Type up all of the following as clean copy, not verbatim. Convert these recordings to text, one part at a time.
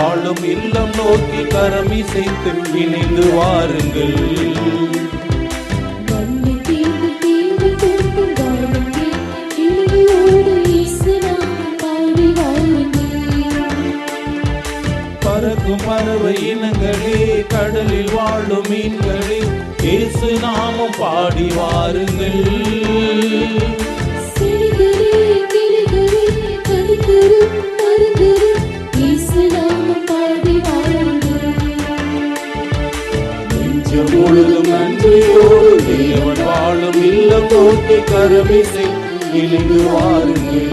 ஆளும் இல்லம் நோக்கி கரமிசைத்து இணைந்து வாருங்கள். பறக்கும் பறவை இனங்களே, கடலில் வாழும் மீன்களே, இயேசு நாமம் பாடி வாருங்கள். நெஞ்சம் முழுதும் நன்றியோடு தேவன் வாழும் இல்லம் நோக்கி கரமிசைத்து இணைந்து வாருங்கள்.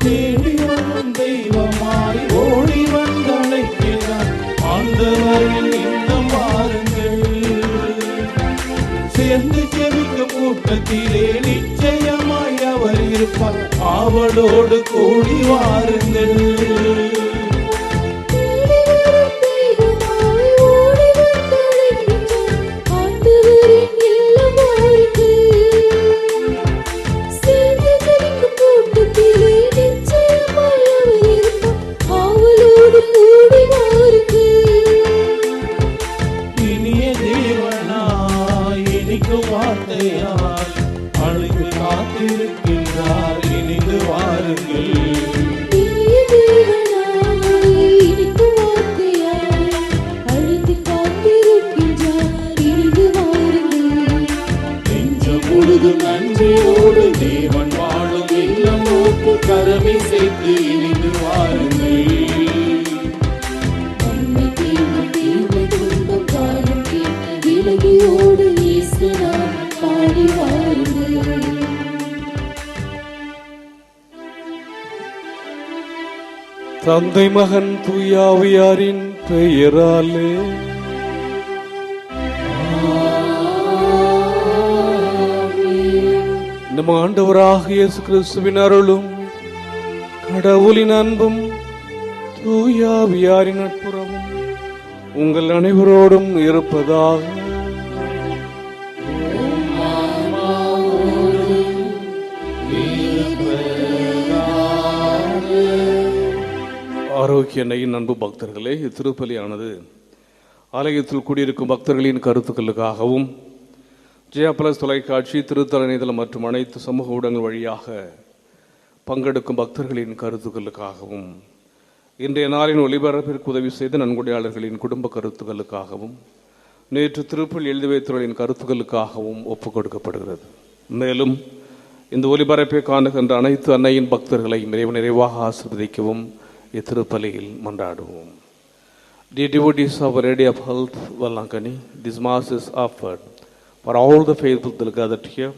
தேடிவரும் தெய்வமாய் ஓடி வந்தழைக்கிறார் ஆண்டவரின் இன்னம் வாருங்கள். சேர்ந்து செவிக்கும் கூட்டத்திலே நிச்சயமாய் அவர் இருப்பார், ஆவலோடு கூடி வாருங்கள். அழைத்து காத்திருக்கின்றார், இணைந்து வாருங்கள். நெஞ்சம் முழுதும் நன்றியோடு தேவன் வாழும் இல்லம் நோக்கி கரமிசைத்து இணைந்து வாருங்கள். தந்தை மகன் தூயாவியாரின் பெயராலே நம் ஆண்டவராக இயேசு கிறிஸ்துவின் அருளும் கடவுளின் அன்பும் தூயாவியாரின் நட்புறவும் உங்கள் அனைவரோடும் இருப்பதாக. ஆரோக்கிய அன்னையின் அன்பு பக்தர்களே, இத்திருப்பலியானது ஆலயத்தில் கூடியிருக்கும் பக்தர்களின் கருத்துக்களுக்காகவும் ஜெயா பிளஸ் தொலைக்காட்சி, திருத்தல இணையதளம் மற்றும் அனைத்து சமூக ஊடகங்கள் வழியாக பங்கெடுக்கும் பக்தர்களின் கருத்துக்களுக்காகவும், இன்றைய நாளின் ஒளிபரப்பிற்கு உதவி செய்த நன்கொடையாளர்களின் குடும்ப கருத்துக்களுக்காகவும், நேற்று திருப்பலி எழுதி வைத்தவர்களின் கருத்துக்களுக்காகவும் ஒப்புக் கொடுக்கப்படுகிறது. மேலும் இந்த ஒளிபரப்பை காணுகின்ற அனைத்து அன்னையின் பக்தர்களை நிறைவாக ஆசீர்வதிக்கவும் இத்திருப்பலியில் மன்றாடுவோம். Dear devotees of Lady of Health, Vallankani, this mass is offered for all the faithful that are gathered here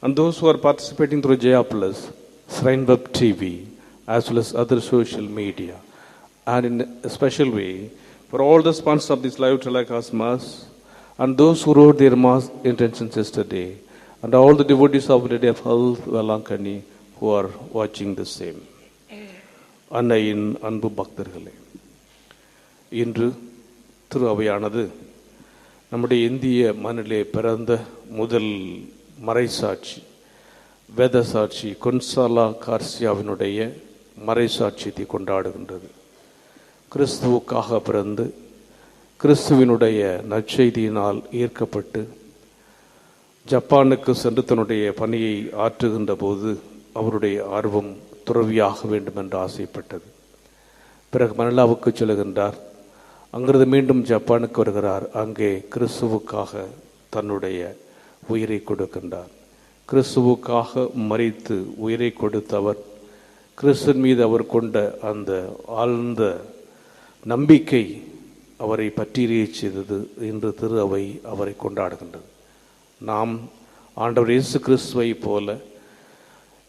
and those who are participating through Jaya Plus, Shrine Web TV, as well as other social media, and in a special way for all the sponsors of this live telecast mass and those who wrote their mass intentions yesterday, and all the devotees of Lady of Health, Vallankani, who are watching the same. அன்னையின் அன்பு பக்தர்களே, இன்று திரு அவையானது நம்முடைய இந்திய மண்ணிலே பிறந்த முதல் மறைசாட்சி, வேத சாட்சி கொன்சாலா கார்சியாவினுடைய மறைசாட்சியத்தை கொண்டாடுகின்றது. கிறிஸ்துவுக்காக பிறந்து கிறிஸ்துவினுடைய நற்செய்தியினால் ஈர்க்கப்பட்டு ஜப்பானுக்கு சென்று தன்னுடைய பணியை ஆற்றுகின்ற போது அவருடைய ஆர்வம் துறவியாக வேண்டும் என்று ஆசைப்பட்டது. பிறகு மணிலாவுக்கு செல்கின்றார். அங்கிருந்து மீண்டும் ஜப்பானுக்கு வருகிறார். அங்கே கிறிஸ்துவுக்காக தன்னுடைய உயிரை கொடுக்கின்றார். கிறிஸ்துவுக்காக மரித்து உயிரை கொடுத்தவர், கிறிஸ்துவின் மீது அவர் கொண்ட அந்த ஆழ்ந்த நம்பிக்கை அவரை பற்றிய செய்தது. இன்று திரு அவை அவரை கொண்டாடுகின்றது. நாம் ஆண்டவர் இயேசு கிறிஸ்துவை போல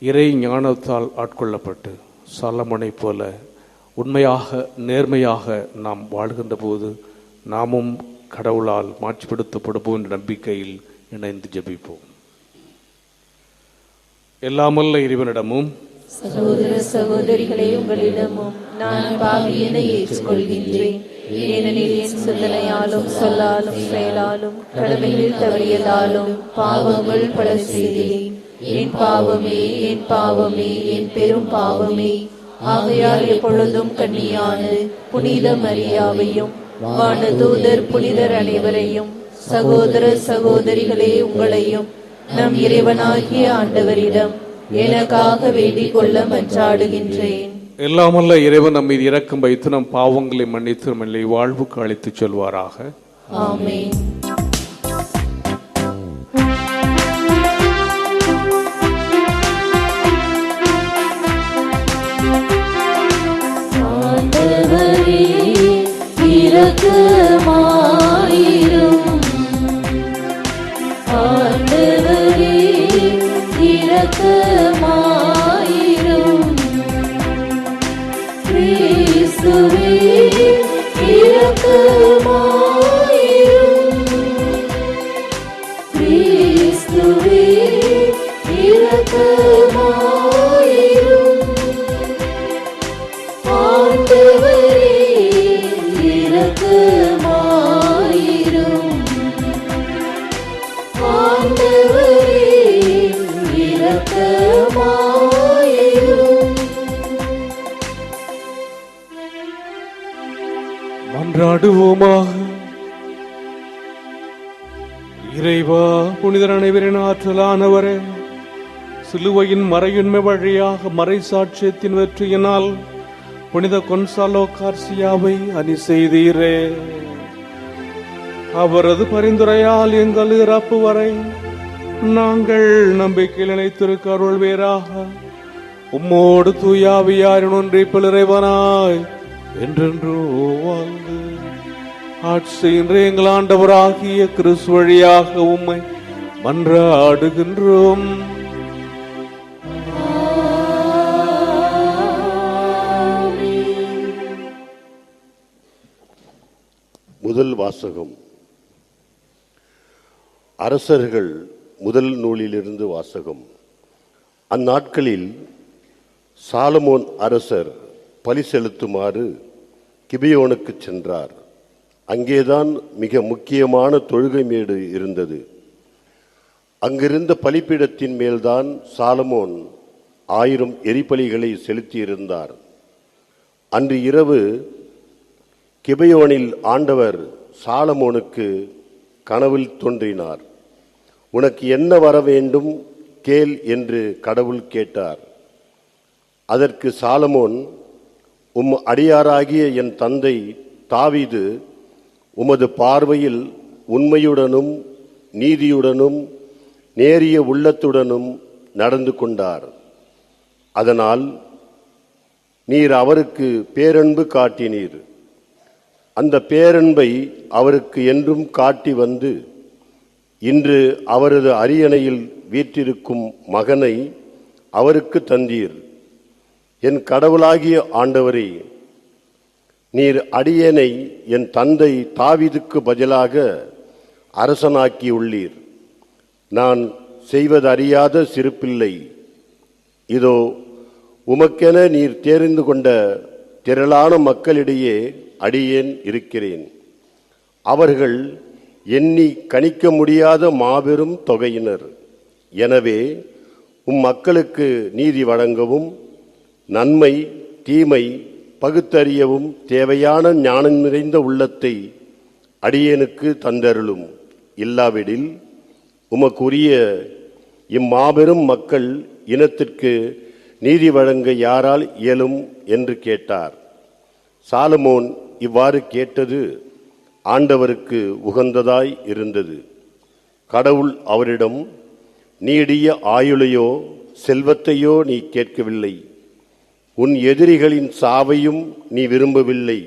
இறை ஞானத்தால் ஆட்கொள்ளப்பட்டு சாலமோனை போல உண்மையாக நேர்மையாக நாம் வாழ்கின்ற போது நாமும் கடவுளால் மாட்சிப்படுத்தப்படுவோம் என்ற நம்பிக்கையில் இணைந்து ஜெபிப்போம். எல்லாமல்ல இறைவனிடமும் சகோதர சகோதரிகளே, உங்களிடமும் நான் பாவியனை ஏற்றுக்கொள்கின்றேன். ஏனெனில் என் சிந்தனையாலும் சொல்லாலும் செயலாலும் கடமையில் தவறியதாலும் பாவங்கள் பல செய்தேன். என் பாவமே, என் பாவமே, என் பெரும் பாவமே. ஆகையால் எப்பொழுதும் கன்னியான புனித மரியாவையும் வானதூதர் புனிதர் அனைவரையும் சகோதர சகோதரிகளே உங்களையும் நம் இறைவனாகிய ஆண்டவரிடம் எனக்காக வேண்டிக் கொள்ள மன்றாடுகின்றேன். எல்லாமல்ல இறைவன் நம் மீது இரக்கம் வைத்து நம் பாவங்களை மன்னித்து நம்மை வாழ்வுக்கு அழைத்துச் செல்வாராக. ஆமென். ஆண்டவரே இரக்கமாயிரும். ஆண்டவரே இரக்கமாயிரும். கிறிஸ்துவே இரக்கமாயிரும். கிறிஸ்துவே இரக்கமாயிரும். ஆண்டவரே இரக்கமாயிரும். ஆண்டவரே இரக்கமாயிரும். மன்றாடுவோமாக. இறைவா, புனிதர் அனைவரின் ஆற்றலானவரே, சிலுவையின் மறையுண்மை வழியாக மறை சாட்சியத்தின் வெற்றியினால் புனித கொன்சாலோ கார்சியாவை அணி செய்தீரே. அவரது பரிந்துரையால் எங்கள் இறப்பு வரை நாங்கள் நம்பிக்கையில் நிலைத்திருக்க அருள்வீராக. உம்மோடு தூயாவியாரின் ஒன்றிப்பில் இறைவனாய் என்றென்றோ வாழ்ந்து ஆட்சி செய்கின்ற எங்கள் ஆண்டவராகிய கிறிஸ்து வழியாக உம்மை மன்றாடுகின்றோம். முதல் வாசகம் அரசர்கள் முதல் நூலிலிருந்து வாசகம். அந்நாட்களில் சாலமோன் அரசர் பலி செலுத்துமாறு கிபியோனுக்கு சென்றார். அங்கேதான் மிக முக்கியமான தொழுகை மேடு இருந்தது. அங்கிருந்த பலிபீடத்தின் மேல்தான் சாலமோன் 1000 எரிபலிகளை செலுத்தியிருந்தார். அன்று இரவு கிபியோனில் ஆண்டவர் சாலமோனுக்கு கனவில் தோன்றினார். உனக்கு என்ன வர வேண்டும் கேள் என்று கடவுள் கேட்டார். அதற்கு சாலமோன், உம் அடியாராகிய என் தந்தை தாவீது உமது பார்வையில் உண்மையுடனும் நீதியுடனும் நேரிய உள்ளத்துடனும் நடந்து கொண்டார். அதனால் நீர் அவருக்கு பேரன்பு காட்டினீர். அந்த பேரன்பை அவருக்கு என்றும் காட்டி வந்து இன்று அவரது அரியணையில் வீற்றிருக்கும் மகனை அவருக்கு தந்தீர். என் கடவுளாகிய ஆண்டவரே, நீர் அடியேனை என் தந்தை தாவீதுக்கு பதிலாக அரசனாக்கியுள்ளீர். நான் செய்வதறியாத சிறு பிள்ளை. இதோ உமக்கென நீர் தேர்ந்து கொண்ட திரளான மக்களிடையே அடியேன் இருக்கிறேன். அவர்கள் எண்ணி கணிக்க முடியாத மாபெரும் தொகையினர். எனவே மக்களுக்கு நீதி வழங்கவும் நன்மை தீமை பகுத்தறியவும் தேவையான ஞானம் நிறைந்த உள்ளத்தை அடியேனுக்கு தந்தருளும். இல்லாவிடில் உமக்குரிய இம்மாபெரும் மக்கள் இனத்திற்கு நீதி வழங்க யாரால் இயலும் என்று கேட்டார். சாலமோன் இவ்வாறு கேட்டது ஆண்டவருக்கு உகந்ததாய் இருந்தது. கடவுள் அவரிடம், நீடிய ஆயுளையோ செல்வத்தையோ நீ கேட்கவில்லை, உன் எதிரிகளின் சாவையும் நீ விரும்பவில்லை.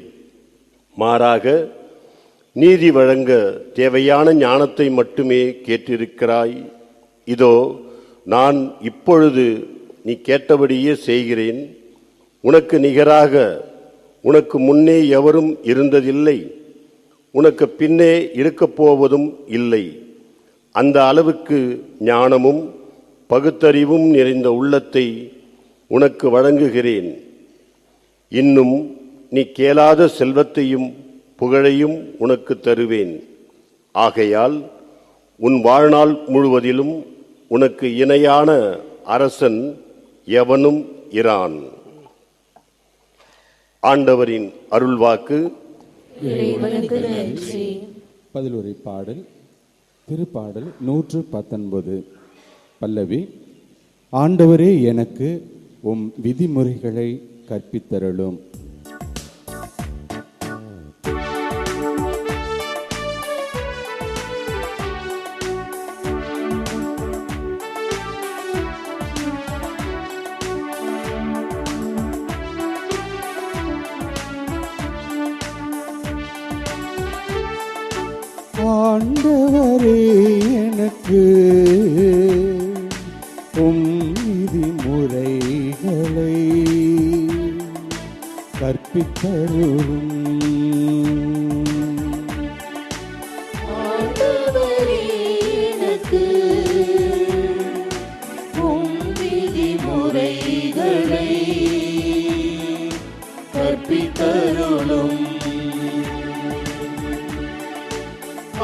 மாறாக நீதி வழங்க தேவையான ஞானத்தை மட்டுமே கேட்டிருக்கிறாய். இதோ நான் இப்பொழுது நீ கேட்டபடியே செய்கிறேன். உனக்கு நிகராக உனக்கு முன்னே எவரும் இருந்ததில்லை, உனக்கு பின்னே இருக்கப் போவதும் இல்லை. அந்த அளவுக்கு ஞானமும் பகுத்தறிவும் நிறைந்த உள்ளத்தை உனக்கு வழங்குகிறேன். இன்னும் நீ கேளாத செல்வத்தையும் புகழையும் உனக்கு தருவேன். ஆகையால் உன் வாழ்நாள் முழுவதிலும் உனக்கு இணையான அரசன் எவனும் இரான். ஆண்டவரின் அருள்வாக்கு. இறைவனுக்கு நன்றி. பதிலுரை பாடல் திருப்பாடல் 119. பல்லவி. ஆண்டவரே, எனக்கு உம் விதிமுறைகளை கற்பித்தருளும். ஆண்டவரே, எனக்கு உம் விதிமுறைகளை கற்பித்தருளும். ஆண்டவரே, எனக்கு உம் விதிமுறைகளை கற்பித்தருளும்.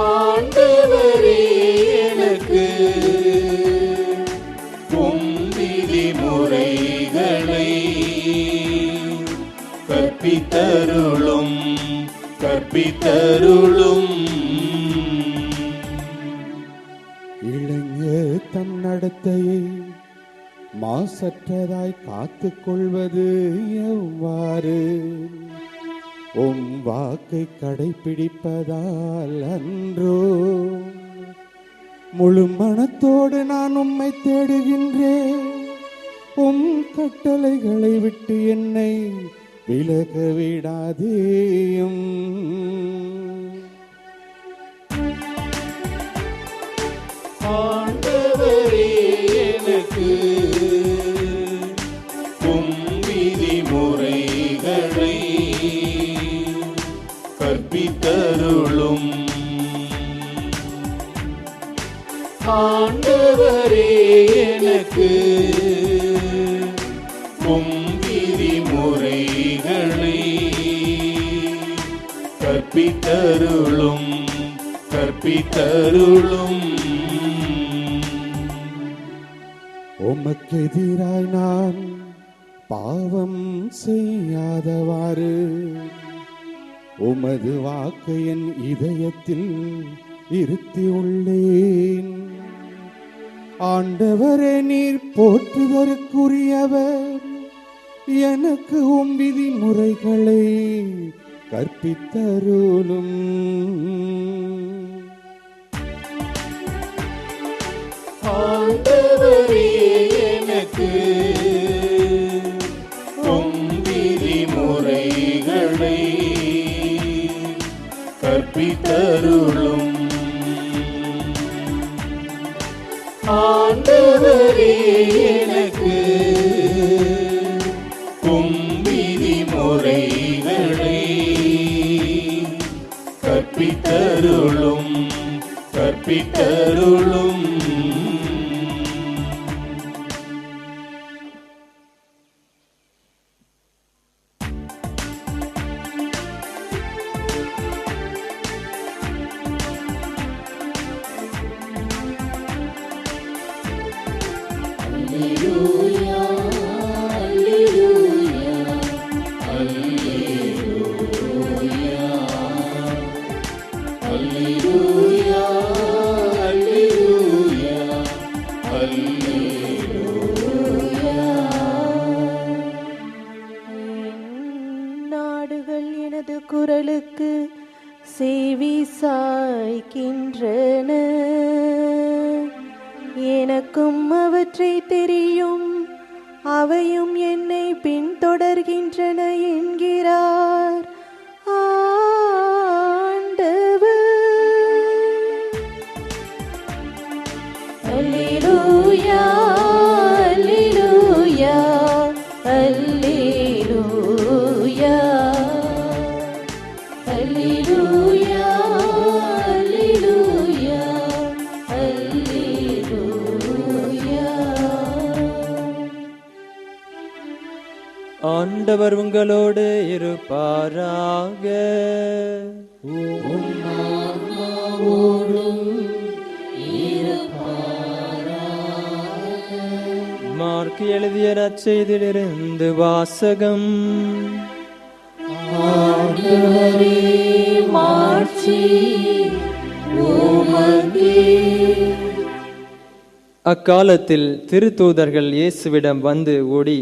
ஆண்டவரே, எனக்கு உம் விதிமுறைகளை கற்பித்தருளும் கற்பித்தருளும். இளைஞர் தம் நடத்தையை மாசற்றதாய் காத்துக் கொள்வது எவ்வாறு? உம் வாக்கை கடைபிடிப்பதால் அன்றோ? முழு மனத்தோடு நான் உம்மை தேடுகின்றேன். உம் கட்டளைகளை விட்டு என்னை விலக விடாதேயும். ஆண்டவரே, எனக்கு உம் விதிமுறைகளை கற்பித்தருளும். ஆண்டவரே, எனக்கு உம் விதிமுறைகளை கற்பித்தருளும் கற்பித்தருளும். உமக்கெதிராய் நான் பாவம் செய்யாதவாறு உமது வாக்கு என் இதயத்தில் இருத்தியுள்ளேன். ஆண்டவரே, நீர் போற்றுதற்குரியவர். எனக்கு உம் விதிமுறைகளை கற்பித்தருளும். ஆண்டவரே, எனக்கு உம் விதிமுறைகளை கற்பித்தருளும். ஆண்டவரே, எனக்கு உம் விதிமுறைகளை கற்பித்தருளும் கற்பித்தருளும். அல்லேலூயா, அல்லேலூயா, அல்லேலூயா, அல்லேலூயா, அல்லேலூயா. நாடுகள் எனது குரலுக்கு செவி சாய்க்கின்றன. எனக்கும் அவற்றை தெரியும், அவையும் என்னை பின்தொடர்கின்றன என்கிறார் ஆண்டவர். அல்லேலூயா, அல்லேலூயா, அல்லேலூயா. ஆண்டவர் உங்களோடு இருப்பாராக. மார்க் எழுதிய நற்செய்தியிலிருந்து வாசகம். அக்காலத்தில் திருத்தூதர்கள் இயேசுவிடம் வந்து ஓடி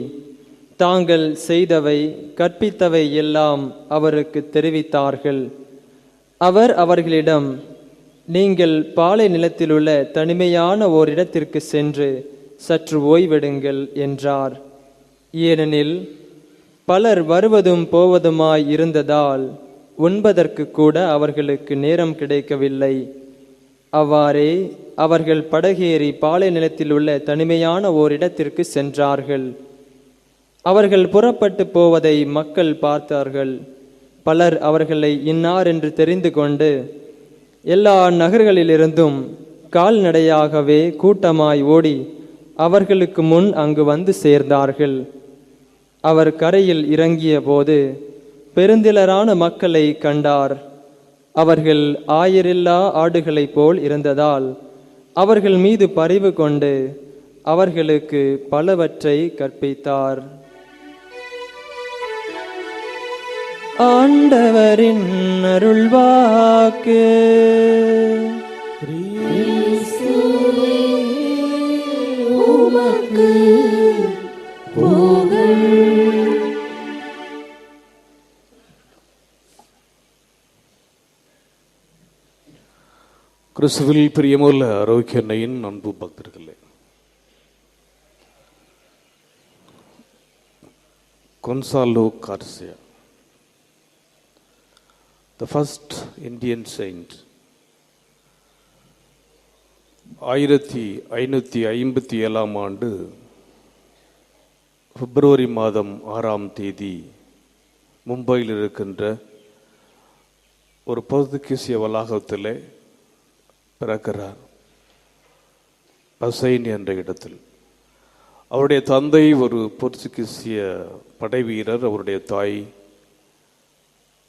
தாங்கள் செய்தவை கற்பித்தவை எல்லாம் அவருக்கு தெரிவித்தார்கள். அவர் அவர்களிடம், நீங்கள் பாலை நிலத்திலுள்ள தனிமையான ஓரிடத்திற்கு சென்று சற்று ஓய்வெடுங்கள் என்றார். ஏனெனில் பலர் வருவதும் போவதுமாய் இருந்ததால் உண்பதற்கு கூட அவர்களுக்கு நேரம் கிடைக்கவில்லை. அவ்வாறே அவர்கள் படகேறி பாலை நிலத்தில் உள்ள தனிமையான ஓரிடத்திற்கு சென்றார்கள். அவர்கள் புறப்பட்டு போவதை மக்கள் பார்த்தார்கள். பலர் அவர்களை இன்னார் என்று தெரிந்து கொண்டு எல்லா நகர்களிலிருந்தும் கால்நடையாகவே கூட்டமாய் ஓடி அவர்களுக்கு முன் அங்கு வந்து சேர்ந்தார்கள். அவர் கரையில் இறங்கிய போது பெருந்திரளான மக்களை கண்டார். அவர்கள் ஆயரில்லா ஆடுகளைப் போல் இருந்ததால் அவர்கள் மீது பரிவு கொண்டு அவர்களுக்கு பலவற்றை கற்பித்தார். ஆண்டவரின் அருள்வாக்கு. கிறிஸ்துவில் பிரியமுள்ள ஆரோக்கியனையின் அன்பு பக்தர்களே, கொன்சாலோ Garcia, the first Indian saint, 1557 ஆண்டு பிப்ரவரி மாதம் 6ஆம் தேதி மும்பையில் இருக்கின்ற ஒரு போர்த்துகீசிய வளாகத்திலே பிறக்கிறார். பசைன் என்ற இடத்தில். அவருடைய தந்தை ஒரு போர்த்துகீசிய படை வீரர், அவருடைய தாய்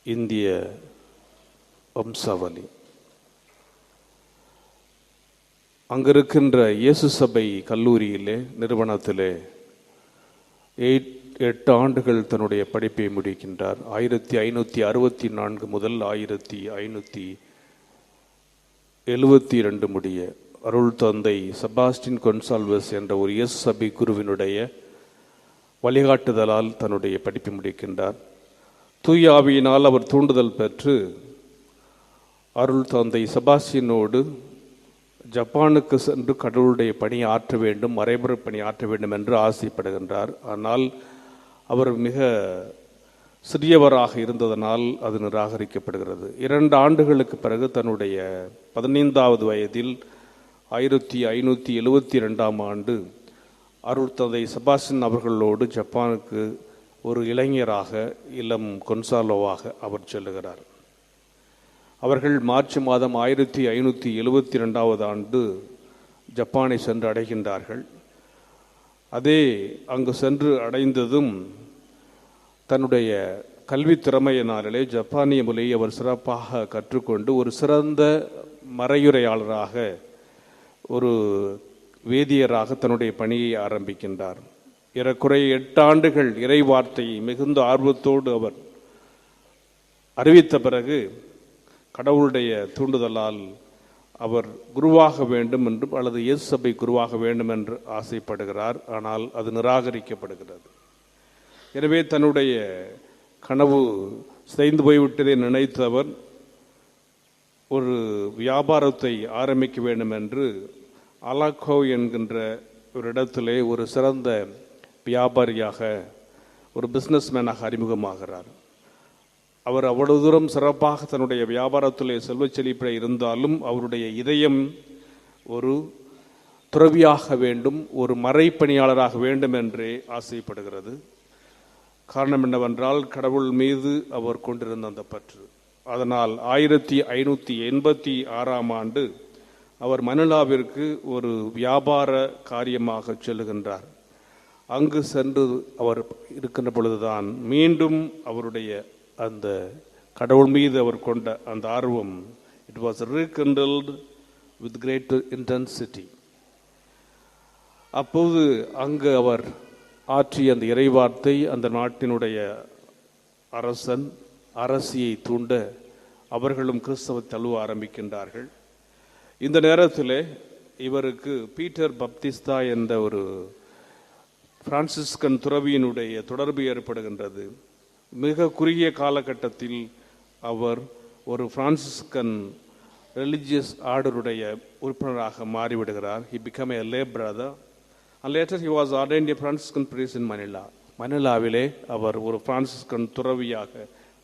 இந்திய வம்சாவளி. அங்கிருக்கின்ற இயேசு சபை கல்லூரியிலே நிறுவனத்திலே 8 ஆண்டுகள் தன்னுடைய படிப்பை முடிக்கின்றார். 1564 முதல் 1572 முடிய அருள் தந்தை செபாஸ்டின் கொன்சால்வஸ் என்ற ஒரு இயேசு சபை குருவினுடைய வழிகாட்டுதலால் தன்னுடைய படிப்பை முடிக்கின்றார். தூய ஆவியினால் அவர் தூண்டுதல் பெற்று அருள் தந்தை செபாஸ்டினோடு ஜப்பானுக்கு சென்று கடவுளுடைய பணி ஆற்ற வேண்டும், மறைமுறை பணி ஆற்ற வேண்டும் என்று ஆசைப்படுகின்றார். ஆனால் அவர் மிக சிறியவராக இருந்ததனால் அது நிராகரிக்கப்படுகிறது. 2 ஆண்டுகளுக்கு பிறகு தன்னுடைய 15வது வயதில் 1572 ஆண்டு அருள் தந்தை செபாஸ்டின் அவர்களோடு ஜப்பானுக்கு ஒரு இளைஞராக, இளம் கொன்சாலோவாக அவர் செல்லுகிறார். அவர்கள் மார்ச் மாதம் 1572 ஆண்டு ஜப்பானை சென்று அடைகின்றார்கள். அதே அங்கு சென்று அடைந்ததும் தன்னுடைய கல்வி திறமையினாலே ஜப்பானிய மொழியை அவர் சிறப்பாக கற்றுக்கொண்டு ஒரு சிறந்த மறையுரையாளராக, ஒரு வேதியராக தன்னுடைய பணியை ஆரம்பிக்கின்றார். ஏறக்குறைய 8 ஆண்டுகள் இறை வார்த்தையை மிகுந்த ஆர்வத்தோடு அவர் அறிவித்த பிறகு கடவுளுடைய தூண்டுதலால் அவர் குருவாக வேண்டும் என்று, அல்லது இயேசு சபை குருவாக வேண்டும் என்று ஆசைப்படுகிறார். ஆனால் அது நிராகரிக்கப்படுகிறது. எனவே தன்னுடைய கனவு சிதைந்து போய்விட்டதை நினைத்து அவர் ஒரு வியாபாரத்தை ஆரம்பிக்க வேண்டும் என்று அலாக்கோ என்கின்ற ஒரு இடத்திலே ஒரு சிறந்த வியாபாரியாக, ஒரு பிஸ்னஸ்மேனாக அறிமுகமாகிறார். அவர் அவ்வளவு தூரம் சிறப்பாக தன்னுடைய வியாபாரத்திலே செல்வச் செழிப்பில் இருந்தாலும் அவருடைய இதயம் ஒரு துறவியாக வேண்டும், ஒரு மறைப்பணியாளராக வேண்டும் என்றே ஆசைப்படுகிறது. காரணம் என்னவென்றால் கடவுள் மீது அவர் கொண்டிருந்த அந்த பற்று. அதனால் 1586 ஆண்டு அவர் மணிலாவிற்கு ஒரு வியாபார காரியமாக செல்லுகின்றார். அங்கு சென்று அவர் இருக்கின்ற பொழுதுதான் மீண்டும் அவருடைய அந்த கடவுள் மீது அவர் கொண்ட அந்த ஆர்வம் it was rekindled with great intensity. அப்போது அங்கு அவர் ஆற்றிய அந்த இறைவார்த்தை அந்த நாட்டினுடைய அரசியை தூண்ட அவர்களும் கிறிஸ்தவ தழுவ ஆரம்பிக்கின்றார்கள். இந்த நேரத்தில் இவருக்கு பீட்டர் பப்திஸ்தா என்ற ஒரு பிரான்சிஸ்கன் துறவியினுடைய தொடர்பு ஏற்படுகின்றது. மிக குறுகிய காலகட்டத்தில் அவர் ஒரு பிரான்சிஸ்கன் ரிலிஜியஸ் ஆர்டருடைய உறுப்பினராக மாறிவிடுகிறார். He became a lay brother and later he was ordained a Franciscan priest in Manila. மணிலாவிலே அவர் ஒரு பிரான்சிஸ்கன் துறவியாக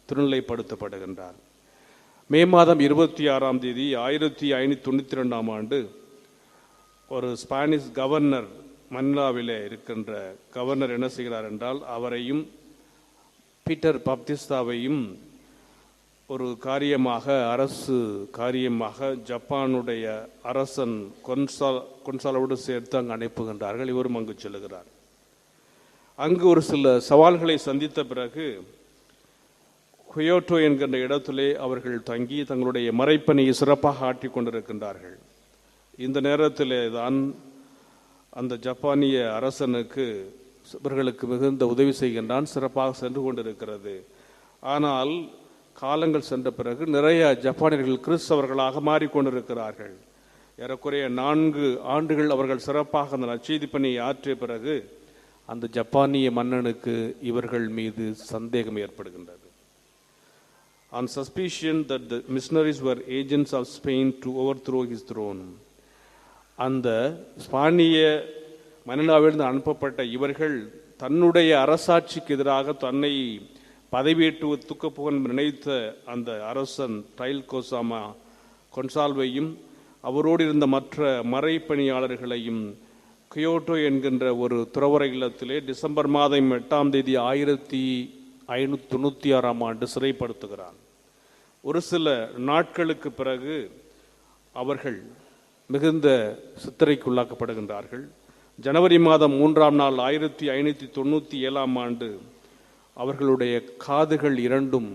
திருநிலைப்படுத்தப்படுகின்றார். மே மாதம் 26ஆம் தேதி 1592ஆம் ஆண்டு ஒரு ஸ்பானிஷ் கவர்னர், மணிலாவிலே இருக்கின்ற கவர்னர் என்ன செய்கிறார் என்றால், அவரையும் பீட்டர் பாப்திஸ்தாவையும் ஒரு காரியமாக, அரசு காரியமாக ஜப்பானுடைய அரசன் கொன்சாலோடு சேர்த்து அங்கு அனுப்புகின்றார்கள். இவரும் அங்கு செல்லுகிறார். அங்கு ஒரு சில சவால்களை சந்தித்த பிறகு குயோட்டோ என்கின்ற இடத்திலே அவர்கள் தங்கி தங்களுடைய மறைப்பணியை சிறப்பாக ஆற்றிக் கொண்டிருக்கின்றார்கள். இந்த நேரத்திலே தான் அந்த ஜப்பானிய அரசனுக்கு இவர்களுக்கு மிகுந்த உதவி செய்கின்றான். சிறப்பாக சென்று கொண்டிருக்கிறது. ஆனால் காலங்கள் சென்ற பிறகு நிறைய ஜப்பானியர்கள் கிறிஸ்தவர்களாக மாறிக்கொண்டிருக்கிறார்கள். ஏறக்குறைய 4 ஆண்டுகள் அவர்கள் சிறப்பாக அந்த நற்செய்தி பணியை ஆற்றிய பிறகு அந்த ஜப்பானிய மன்னனுக்கு இவர்கள் மீது சந்தேகம் ஏற்படுகின்றது. On suspicion that the missionaries were agents of Spain to overthrow his throne, அந்த ஸ்பானிய மணிலாவிலிருந்து அனுப்பப்பட்ட இவர்கள் தன்னுடைய அரசாட்சிக்கு எதிராக தன்னை பதவியேற்று தூக்கப்போக நினைத்த அந்த அரசன் டைல் கோசாமா கொன்சால்வையும் அவரோடு இருந்த மற்ற மறைப்பணியாளர்களையும் கியோட்டோ என்கின்ற ஒரு துறவற இல்லத்திலே டிசம்பர் மாதம் 8ஆம் தேதி 1596ஆம் ஆண்டு சிறைப்படுத்துகிறான். ஒரு சில நாட்களுக்கு பிறகு அவர்கள் மிகுந்த சித்திரைக்குள்ளாக்கப்படுகின்றார்கள். ஜனவரி மாதம் 3ஆம் நாள் 1597ஆம் ஆண்டு அவர்களுடைய காதுகள் 2ம்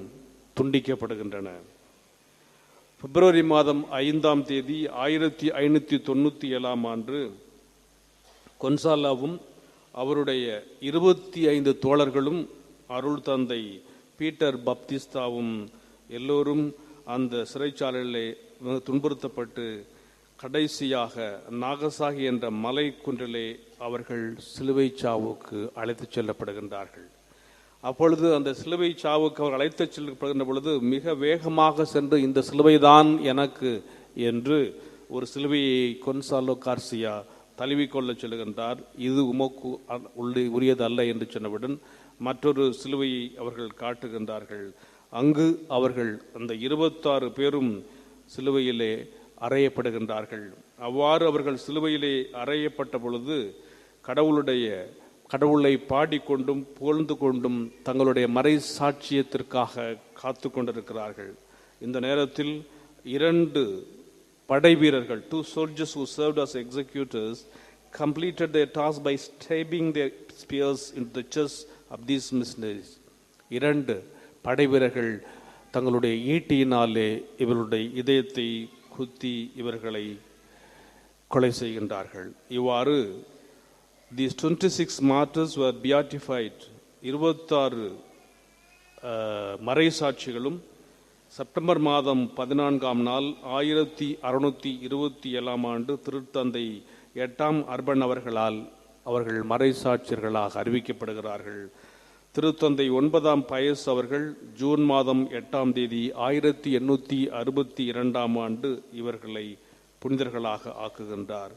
துண்டிக்கப்படுகின்றன. பிப்ரவரி மாதம் 5ஆம் தேதி 1597ஆம் ஆண்டு கொன்சாலாவும் அவருடைய 25 தோழர்களும் அருள் தந்தை பீட்டர் பப்திஸ்தாவும் எல்லோரும் அந்த சிறைச்சாலையிலே துன்புறுத்தப்பட்டு கடைசியாக நாகசாகி என்ற மலை குன்றிலே அவர்கள் சிலுவை சாவுக்கு அழைத்துச் செல்லப்படுகின்றார்கள். அப்பொழுது அந்த சிலுவை சாவுக்கு அவர் அழைத்துச் செல்லப்படுகின்ற பொழுது மிக வேகமாக சென்று இந்த சிலுவைதான் எனக்கு என்று ஒரு சிலுவையை கொன்சாலோ கார்சியா தழுவிக்கொள்ள சொல்லுகின்றார். இது உமக்கு உரியது அல்ல என்று சொன்னவுடன் மற்றொரு சிலுவையை அவர்கள் காட்டுகின்றார்கள். அங்கு அவர்கள் அந்த 26 பேரும் சிலுவையிலே அறையப்படுகின்றார்கள். அவ்வாறு அவர்கள் சிலுவையிலே அறையப்பட்ட பொழுது கடவுளை பாடிக்கொண்டும் புகழ்ந்து கொண்டும் தங்களுடைய மறை சாட்சியத்திற்காக காத்து கொண்டிருக்கிறார்கள். இந்த நேரத்தில் 2 படை வீரர்கள், 2 soldiers who served as executors, completed their task by stabbing their spears into the chest of these missionaries. 2 படை வீரர்கள் தங்களுடைய ஈட்டியினாலே இவருடைய இதயத்தை குத்தி இவர்களை கொலை செய்கின்றார்கள். இவ்வாறு these 26 martyrs were beatified. 26 மறை சாட்சிகளும் செப்டம்பர் மாதம் 14ஆம் நாள் 1627ஆம் ஆண்டு திருத்தந்தை 8ஆம் அர்பன் அவர்கள் மறை சாட்சியர்களாக அறிவிக்கப்படுகிறார்கள். திருத்தந்தை 9ஆம் பயஸ் அவர்கள் ஜூன் மாதம் 8ஆம் தேதி 1862ஆம் ஆண்டு இவர்களை புனிதர்களாக ஆக்குகின்றார்.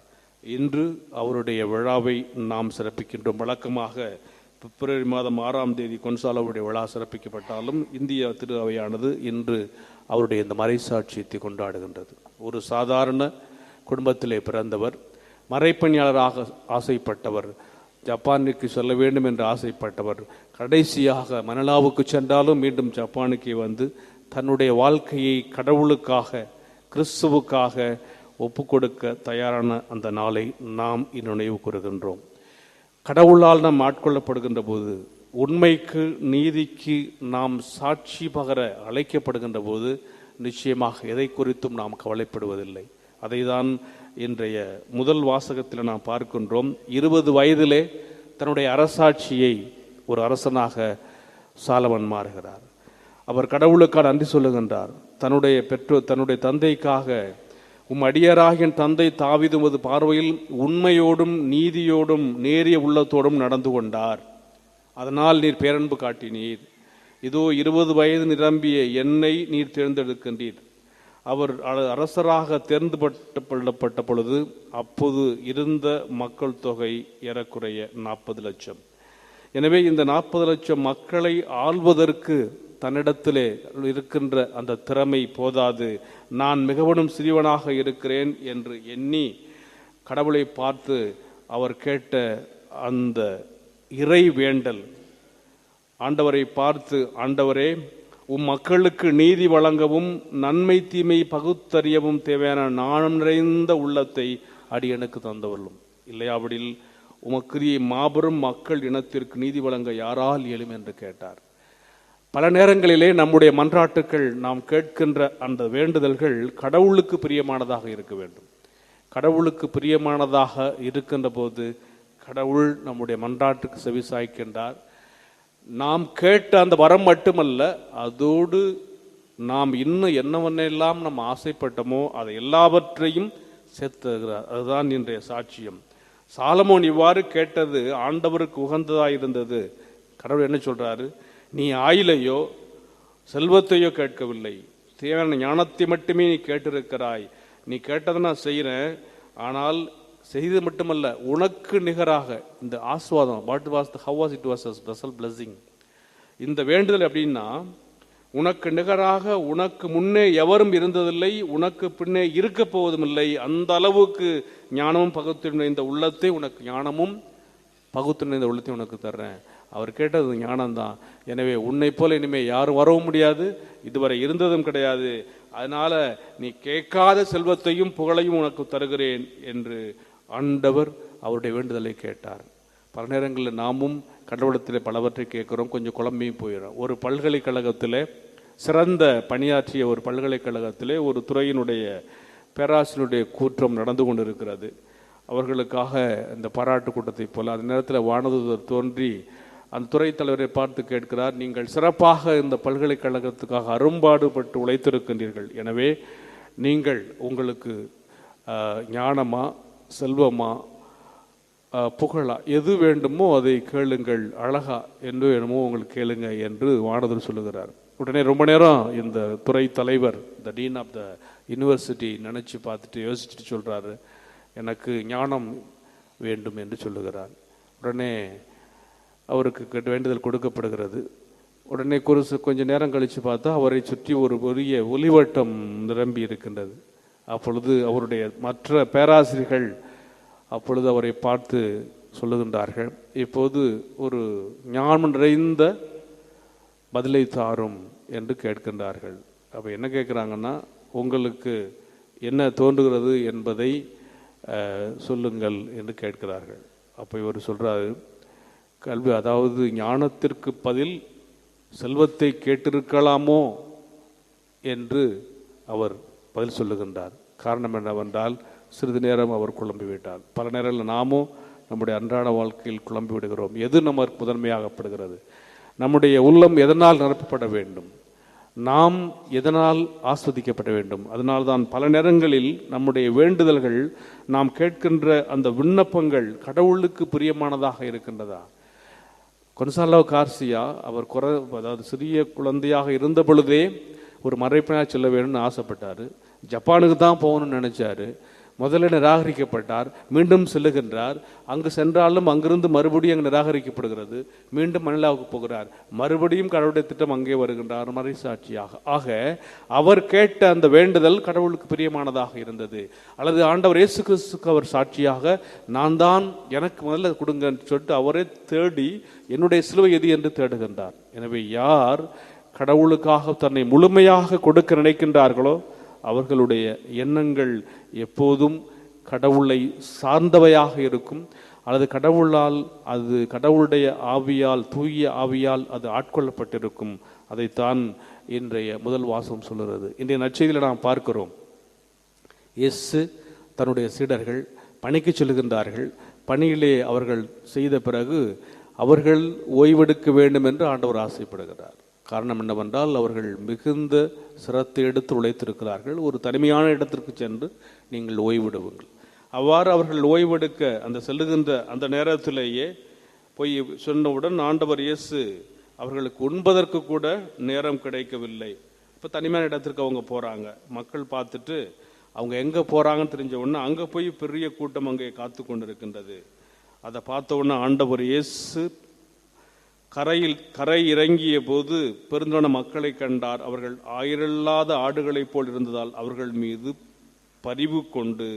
இன்று அவருடைய விழாவை நாம் சிறப்பிக்கின்றோம். வழக்கமாக பிப்ரவரி மாதம் 6ஆம் தேதி கொன்சாலோவுடைய விழா சிறப்பிக்கப்பட்டாலும் இந்திய திரு அவையானது இன்று அவருடைய இந்த மறைசாட்சியத்தை கொண்டாடுகின்றது. ஒரு சாதாரண குடும்பத்திலே பிறந்தவர், மறைப்பணியாளராக ஆசைப்பட்டவர், ஜப்பானுக்கு செல்ல வேண்டும் என்று ஆசைப்பட்டவர், கடைசியாக மணிலாவுக்கு சென்றாலும் மீண்டும் ஜப்பானுக்கே வந்து தன்னுடைய வாழ்க்கையை கடவுளுக்காக, கிறிஸ்துவுக்காக ஒப்பு கொடுக்க தயாரான அந்த நாளை நாம் நினைவு கூறுகின்றோம். கடவுளால் நாம் ஆட்கொள்ளப்படுகின்ற போது, உண்மைக்கு நீதிக்கு நாம் சாட்சி பகர அழைக்கப்படுகின்ற போது நிச்சயமாக எதை குறித்தும் நாம் கவலைப்படுவதில்லை. அதை தான் இன்றைய முதல் வாசகத்தில் நாம் பார்க்கின்றோம். 20 வயதிலே தன்னுடைய அரசாட்சியை ஒரு அரசனாக சாலமன் மாறுகிறார். அவர் கடவுளுக்காக நன்றி சொல்லுகின்றார். தன்னுடைய தந்தைக்காக, உம் அடியாராகிய தந்தை தாவீது உமது பார்வையில் உண்மையோடும் நீதியோடும் நேரிய உள்ளத்தோடும் நடந்து கொண்டார். அதனால் நீர் பேரன்பு காட்டினீர். இதோ 20 வயது நிரம்பிய என்னை நீர் தேர்ந்தெடுக்கின்றீர். அவர் அரசராக தேர்ந்தெடுக்கப்பட்ட பொழுது அப்போது இருந்த மக்கள் தொகை ஏறக்குறைய 40 லட்சம். எனவே இந்த 40 லட்சம் மக்களை ஆள்வதற்கு தன்னிடத்திலே இருக்கின்ற அந்த திறமை போதாது, நான் மிகவும் சிறியவனாக இருக்கிறேன் என்று எண்ணி கடவுளை பார்த்து அவர் கேட்ட அந்த இறை வேண்டல், ஆண்டவரை பார்த்து, ஆண்டவரே உம் மக்களுக்கு நீதி வழங்கவும் நன்மை தீமை பகுத்தறியவும் தேவையான நாணம் நிறைந்த உள்ளத்தை அடியனுக்கு தந்தவர்களும், இல்லையாவிடில் உமக்குரிய மாபெரும் மக்கள் இனத்திற்கு நீதி வழங்க யாரால் இயலும் என்று கேட்டார். பல நேரங்களிலே நம்முடைய மன்றாட்டுக்கள், நாம் கேட்கின்ற அந்த வேண்டுதல்கள் கடவுளுக்கு பிரியமானதாக இருக்க வேண்டும். கடவுளுக்கு பிரியமானதாக இருக்கின்ற போது கடவுள் நம்முடைய மன்றாட்டுக்கு செவி சாய்க்கின்றார். நாம் கேட்ட அந்த வரம் மட்டுமல்ல, அதோடு நாம் இன்னும் என்னவென்னெல்லாம் நாம் ஆசைப்பட்டோமோ அதை எல்லாவற்றையும் சேர்த்துகிறார். அதுதான் இன்றைய சாட்சியம். சாலமோன் இவ்வாறு கேட்டது ஆண்டவருக்கு உகந்ததாக இருந்தது. கடவுள் என்ன சொல்றாரு? நீ ஆயிலையோ செல்வத்தையோ கேட்கவில்லை, தேவையான ஞானத்தை மட்டுமே நீ கேட்டிருக்கிறாய். நீ கேட்டதை நான் செய்கிறேன், ஆனால் செய்து மட்டுமல்ல, உனக்கு நிகராக இந்த ஆஸ்வாதம், how was it was a special blessing. இந்த வேண்டுதல் அப்படின்னா, உனக்கு நிகராக உனக்கு முன்னே எவரும் இருந்ததில்லை, உனக்கு பின்னே இருக்க போவதும் இல்லை. அந்த அளவுக்கு ஞானமும் பகுத்துணர்ந்த இந்த உள்ளத்தை, உனக்கு ஞானமும் பகுத்துணர்ந்த இந்த உள்ளத்தை உனக்கு தர்றேன். அவர் கேட்டது ஞானம்தான். எனவே உன்னை போல இனிமேல் யாரும் வரவும் முடியாது, இதுவரை இருந்ததும் கிடையாது. அதனால நீ கேட்காத செல்வத்தையும் புகழையும் உனக்கு தருகிறேன் என்று ஆண்டவர் அவருடைய வேண்டுதலை கேட்டார். பல நேரங்களில் நாமும் கடவுளத்தில் பலவற்றை கேட்குறோம், கொஞ்சம் குழம்பியும் போயிடும். ஒரு பல்கலைக்கழகத்தில் சிறந்த பணியாற்றிய ஒரு பல்கலைக்கழகத்திலே ஒரு துறையினுடைய பேராசிரியருடைய கூற்றம் நடந்து கொண்டு இருக்கிறது. அவர்களுக்காக இந்த பாராட்டு கூட்டத்தை போல அந்த நேரத்தில் வானதூதர் தோன்றி அந்த துறை தலைவரை பார்த்து கேட்கிறார், நீங்கள் சிறப்பாக இந்த பல்கலைக்கழகத்துக்காக அரும்பாடுபட்டு உழைத்திருக்கின்றீர்கள். எனவே நீங்கள் உங்களுக்கு ஞானமா செல்வமா புகழா எது வேண்டுமோ அதை கேளுங்கள், அழகா என்று வேணுமோ உங்களுக்கு கேளுங்க என்று வானதூதர் சொல்லுகிறார். உடனே ரொம்ப நேரம் இந்த துறை தலைவர், த டீன் ஆஃப் த யூனிவர்சிட்டி நினச்சி பார்த்துட்டு யோசிச்சுட்டு சொல்கிறாரு, எனக்கு ஞானம் வேண்டும் என்று சொல்லுகிறார். உடனே அவருக்கு வேண்டுதல் கொடுக்கப்படுகிறது. உடனே கொஞ்ச நேரம் கழித்து பார்த்தா அவரை சுற்றி ஒரு பெரிய ஒளிவட்டம் நிரம்பி இருக்கின்றது. அப்பொழுது அவருடைய மற்ற பேராசிரியர்கள் அப்பொழுது அவரை பார்த்து சொல்லுகின்றார்கள், இப்போது ஒரு ஞானம் நிறைந்த பதிலை தாரும் என்று கேட்கின்றார்கள். அப்போ என்ன கேட்குறாங்கன்னா, உங்களுக்கு என்ன தோன்றுகிறது என்பதை சொல்லுங்கள் என்று கேட்கிறார்கள். அப்போ இவர் சொல்கிறாரு, கல்வி, அதாவது ஞானத்திற்கு பதில் செல்வத்தை கேட்டிருக்கலாமோ என்று அவர் பதில் சொல்லுகின்றார். காரணம் என்னவென்றால், சிறிது நேரம் அவர் குழம்பி விட்டார். பல நேரங்களில் நாமும் நம்முடைய அன்றாட வாழ்க்கையில் குழம்பி விடுகிறோம். எது நமக்கு முதன்மையாகப்படுகிறது? நம்முடைய உள்ளம் எதனால் நிரப்பப்பட வேண்டும்? நாம் எதனால் ஆஸ்வதிக்கப்பட வேண்டும்? அதனால்தான் பல நேரங்களில் நம்முடைய வேண்டுதல்கள், நாம் கேட்கின்ற அந்த விண்ணப்பங்கள் கடவுளுக்கு பிரியமானதாக இருக்கின்றதா? கொன்சாலோ கார்சியா அவர் அதாவது சிறிய குழந்தையாக இருந்த பொழுதே ஒரு மறைப்பனாக செல்ல வேணும்னு ஆசைப்பட்டார். ஜப்பானுக்கு தான் போகணும்னு நினைச்சாரு. முதல்ல நிராகரிக்கப்பட்டார், மீண்டும் செல்லுகின்றார். அங்கு சென்றாலும் அங்கிருந்து மறுபடியும் அங்கு நிராகரிக்கப்படுகிறது. மீண்டும் மணிலாவுக்கு போகிறார், மறுபடியும் கடவுளுடைய திட்டம் அங்கே வருகின்றார் மறைசாட்சியாக. ஆக அவர் கேட்ட அந்த வேண்டுதல் கடவுளுக்கு பிரியமானதாக இருந்தது. அல்லது ஆண்டவர் இயேசு கிறிஸ்துக்கு அவர் சாட்சியாக, நான் தான், எனக்கு முதல்ல கொடுங்கன்னு சொல்லிட்டு அவரே தேடி என்னுடைய சிலுவை எது என்று தேடுகின்றார். எனவே யார் கடவுளுக்காக தன்னை முழுமையாக கொடுக்க நினைக்கின்றார்களோ அவர்களுடைய எண்ணங்கள் எப்போதும் கடவுளை சார்ந்தவையாக இருக்கும். அல்லது கடவுளால், அது கடவுளுடைய ஆவியால், தூய ஆவியால் அது ஆட்கொள்ளப்பட்டிருக்கும். அதைத்தான் இன்றைய முதல் வாசகம் சொல்லுகிறது. இன்றைய நற்செய்தியில் நாம் பார்க்கிறோம், இயேசு தன்னுடைய சீடர்கள் பணிக்கு செல்கின்றார்கள். பணியிலே அவர்கள் செய்த பிறகு அவர்கள் ஓய்வெடுக்க வேண்டும் என்று ஆண்டவர் ஆசைப்படுகிறார். காரணம் என்னவென்றால், அவர்கள் மிகுந்த சிரத்தை எடுத்து உழைத்திருக்கிறார்கள். ஒரு தனிமையான இடத்திற்கு சென்று நீங்கள் ஓய்விடுவீர்கள். அவ்வாறு அவர்கள் ஓய்வெடுக்க அந்த செல்லுகின்ற அந்த நேரத்திலேயே போய் சொன்னவுடன் ஆண்டவர் இயேசு அவர்களுக்கு உண்பதற்கு கூட நேரம் கிடைக்கவில்லை. இப்போ தனிமையான இடத்திற்கு அவங்க போகிறாங்க. மக்கள் பார்த்துட்டு அவங்க எங்கே போகிறாங்கன்னு தெரிஞ்ச உடனே அங்கே போய் பெரிய கூட்டம் அங்கே காத்து கொண்டு இருக்கின்றது. அதை பார்த்த உடனே ஆண்டவர் இயேசு கரை இறங்கிய போது பெருந்தான மக்களை கண்டார். அவர்கள் ஆயிரல்லாத ஆடுகளைப் போல் இருந்ததால் அவர்கள் மீது பரிவு கொண்டு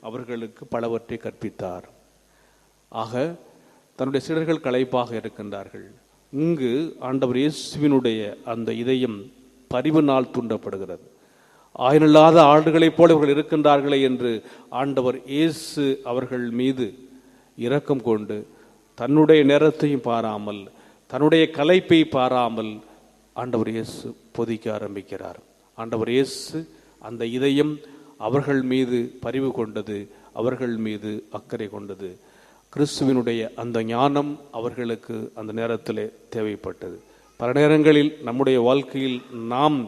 அவர்களுக்கு பலவற்றை கற்பித்தார். ஆக தன்னுடைய சீடர்கள் களைப்பாக இருக்கின்றார்கள். இங்கு ஆண்டவர் இயேசுவினுடைய அந்த இதயம் பரிவினால் தூண்டப்படுகிறது. ஆயிரல்லாத ஆடுகளைப் போல இவர்கள் இருக்கின்றார்களே என்று ஆண்டவர் இயேசு அவர்கள் மீது இரக்கம் கொண்டு தன்னுடைய நேரத்தையும் பாராமல், தன்னுடைய களைப்பை பாராமல் ஆண்டவர் இயேசு பொதிக்க ஆரம்பிக்கிறார். ஆண்டவர் இயேசு அந்த இதயம் அவர்கள் மீது பரிவு கொண்டது, அவர்கள் மீது அக்கறை கொண்டது. கிறிஸ்துவினுடைய அந்த ஞானம் அவர்களுக்கு அந்த நேரத்தில் தேவைப்பட்டது. பல நேரங்களில் நம்முடைய வாழ்க்கையில் நாம்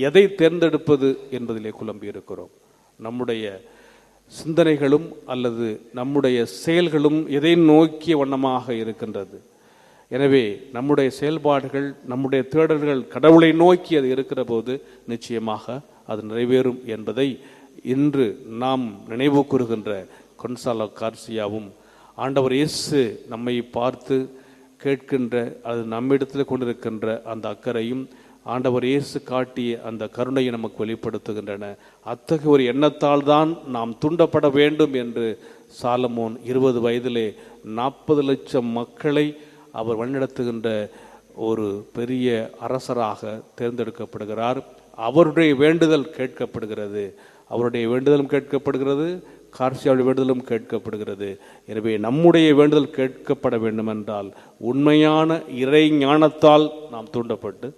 எதை தேர்ந்தெடுப்பது என்பதிலே குழம்பி இருக்கிறோம். நம்முடைய சிந்தனைகளும் அல்லது நம்முடைய செயல்களும் எதை நோக்கிய வண்ணமாக இருக்கின்றது. எனவே நம்முடைய செயல்பாடுகள், நம்முடைய தேடல்கள் கடவுளை நோக்கி அது இருக்கிற போது நிச்சயமாக அது நிறைவேறும் என்பதை இன்று நாம் நினைவு கூறுகின்ற கொன்சாலோ கார்சியாவும், ஆண்டவர் இயேசு நம்மை பார்த்து கேட்கின்ற அது நம்மிடத்தில் கொண்டிருக்கின்ற அந்த அக்கறையும் ஆண்டவர் இயேசு காட்டிய அந்த கருணையை நமக்கு வெளிப்படுத்துகின்றன. அத்தகைய ஒரு எண்ணத்தால் தான் நாம் தூண்டப்பட வேண்டும் என்று சாலமோன் 20 வயதிலே 40 லட்சம் மக்களை அவர் வழிநடத்துகின்ற ஒரு பெரிய அரசராக தேர்ந்தெடுக்கப்படுகிறார். அவருடைய வேண்டுதல் கேட்கப்படுகிறது. அவருடைய வேண்டுதலும் கேட்கப்படுகிறது, கார்சியாவுடைய வேண்டுதலும் கேட்கப்படுகிறது. எனவே நம்முடைய வேண்டுதல் கேட்கப்பட வேண்டும் என்றால் உண்மையான இறை ஞானத்தால் நாம் தூண்டப்பட்டு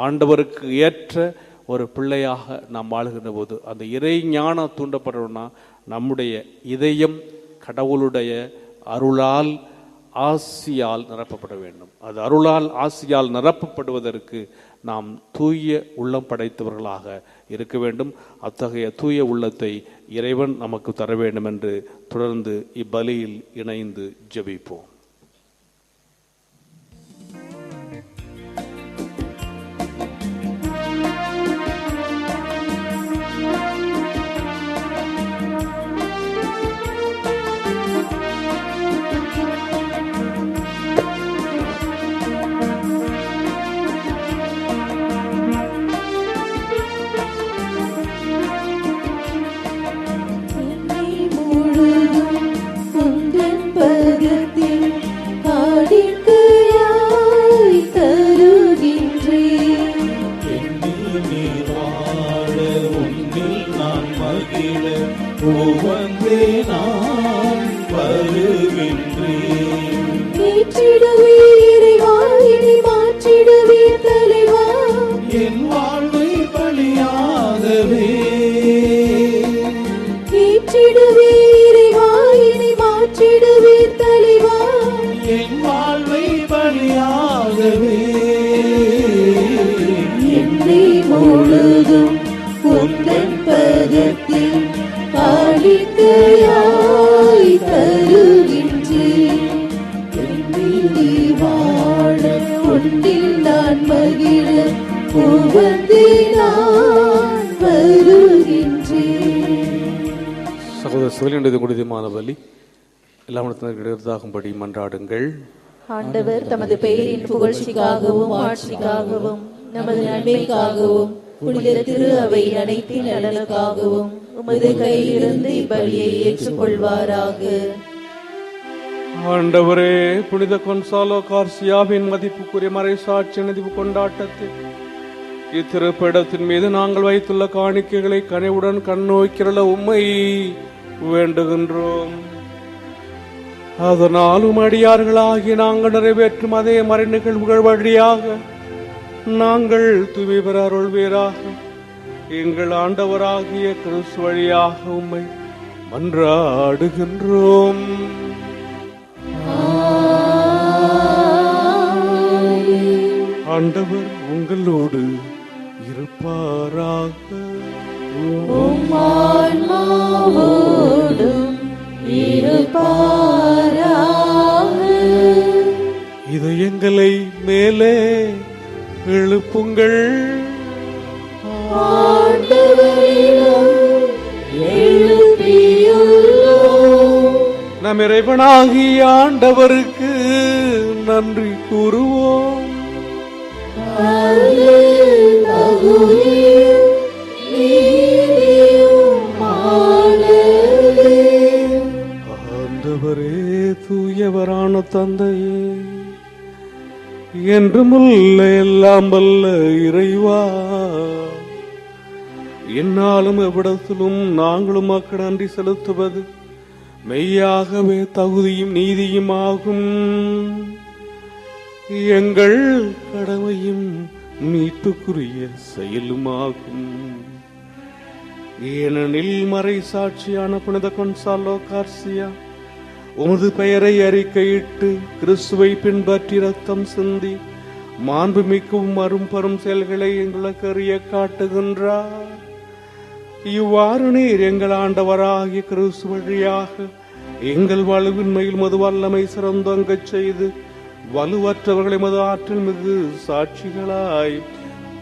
ஆண்டவருக்கு ஏற்ற ஒரு பிள்ளையாக நாம் வாழுகின்ற போது அந்த இறை ஞானம் தூண்டப்படணும்னா நம்முடைய இதயம் கடவுளுடைய அருளால் ஆசியால் நிரப்பப்பட வேண்டும். அது அருளால் ஆசியால் நிரப்பப்படுவதற்கு நாம் தூய உள்ளம் படைத்தவர்களாக இருக்க வேண்டும். அத்தகைய தூய உள்ளத்தை இறைவன் நமக்கு தர வேண்டும் என்று தொடர்ந்து இப்பலியில் இணைந்து ஜெபிப்போம். பலி மன்றாடுங்கள். ஆண்டவர் தமது பெயரின் புகழ்ச்சிக்காகவும் ஆட்சிக்காகவும் நமது நன்மைக்காகவும் புனித திரு அவை அனைத்தின் நலனுக்காகவும் உமது கையிலிருந்து இப்பலியை ஏற்றுக்கொள்வாராக. ஆண்டவரே, புனித கொன்சாலோ கார்சியாவின் மதிப்புக்குரிய மறைசாட்சி நினைவு கொண்டாட்டத்தில் இத்திருப்படத்தின் மீது நாங்கள் வைத்துள்ள காணிக்கைகளை கனிவுடன் கண்ணோக்கிறல உம்மை வேண்டுகின்றோம். அதனாலும் அடியார்களாகி நாங்கள் நிறைவேற்றும் அதே மறை நிகழ்வுகள் வழியாக நாங்கள் தூய்மை பெற அருள்வீராக. எங்கள் ஆண்டவராகிய கிறிஸ்து வழியாக உம்மை மன்றாடுகின்றோம். ஆண்டவர் உங்களோடு இருப்பாராக. இதயங்களை மேலே எழுப்புங்கள். நம் இறைவனாகிய ஆண்டவருக்கு நன்றி கூறுவோம். ஆண்டவரே, தூயவரான தந்தையே, என்றுமுள்ள எல்லாம் வல்ல இறைவா, என்னாலும் எவ்விடத்திலும் நாங்களும் மக்கள் நன்றி செலுத்துவது மெய்யாகவே தகுதியும் நீதியும் ஆகும். எங்கள் கடமையும் மீட்புக்குரிய செயலுமாகும். ஏனெனில் மறை சாட்சியான புனித கொன்சாலோ கார்சியா உமது பெயரை அறிக்கையிட்டு கிறிஸ்துவை பின்பற்றி ரத்தம் சிந்தி மாண்புமிக்கவும் அரும்பெரும் செயல்களை எங்களுக்கு அறிய காட்டுகின்றார். இவ்வாறு நீர் எங்கள் ஆண்டவராகிய கிறிஸ்து வழியாக எங்கள் வலுவின்மையில் மது வல்லமை சிறந்தோங்கச் செய்து வலுவற்றவர்களை மது ஆற்றல் மிகு சாட்சிகளாய்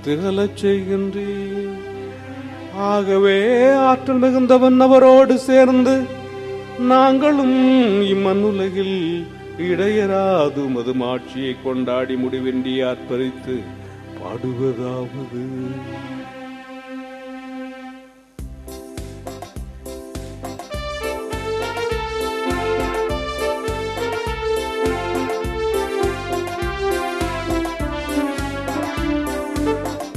திகழச் செய்கின்றீர். ஆகவே ஆற்றல் மிகுந்தவன் அவரோடு சேர்ந்து நாங்களும் இம்மண்ணுலகில் இடையராது மது மாட்சியை கொண்டாடி முடிவின்றி ஆர்ப்பரித்து பாடுவதாவது: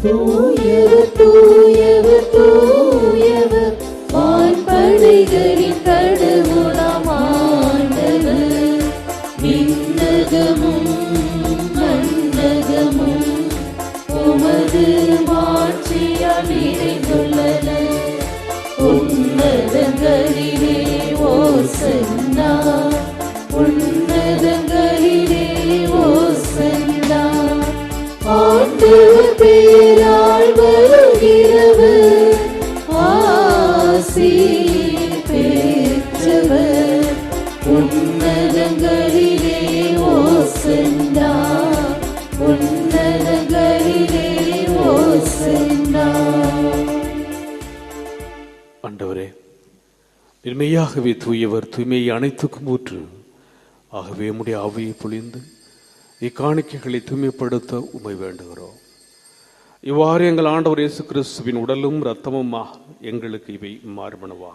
தூயவர் தூயவர் தூயவர் வான்படைகளின் கடவுளாம் ஆண்டவர். விண்ணகமும் மண்ணகமும் உமது மாட்சியால் நிறைந்துள்ளன. உன்னதங்களிலே ஓசன்னா, உன்னதங்களிலே ஓசன்னா. ஆண்டவர் பேரால் வருகிறவர் ஆசி பெற்றவர். உன்னதங்களிலே ஓசன்னா, உன்னதங்களிலே ஓசன்னா. ஆண்டவரே, மெய்யாகவே தூயவர், தூய்மையை அனைத்துக்கும் ஊற்று. ஆகவே உம்முடைய ஆவியை பொழிந்து இக்காணிக்கைகளை தூய்மைப்படுத்த உம்மை வேண்டுகிறோம். இவ்வாறு எங்கள் ஆண்டவர் இயேசு கிறிஸ்துவின் உடலும் இரத்தமுமாக எங்களுக்கு இவை மாறுபனவா.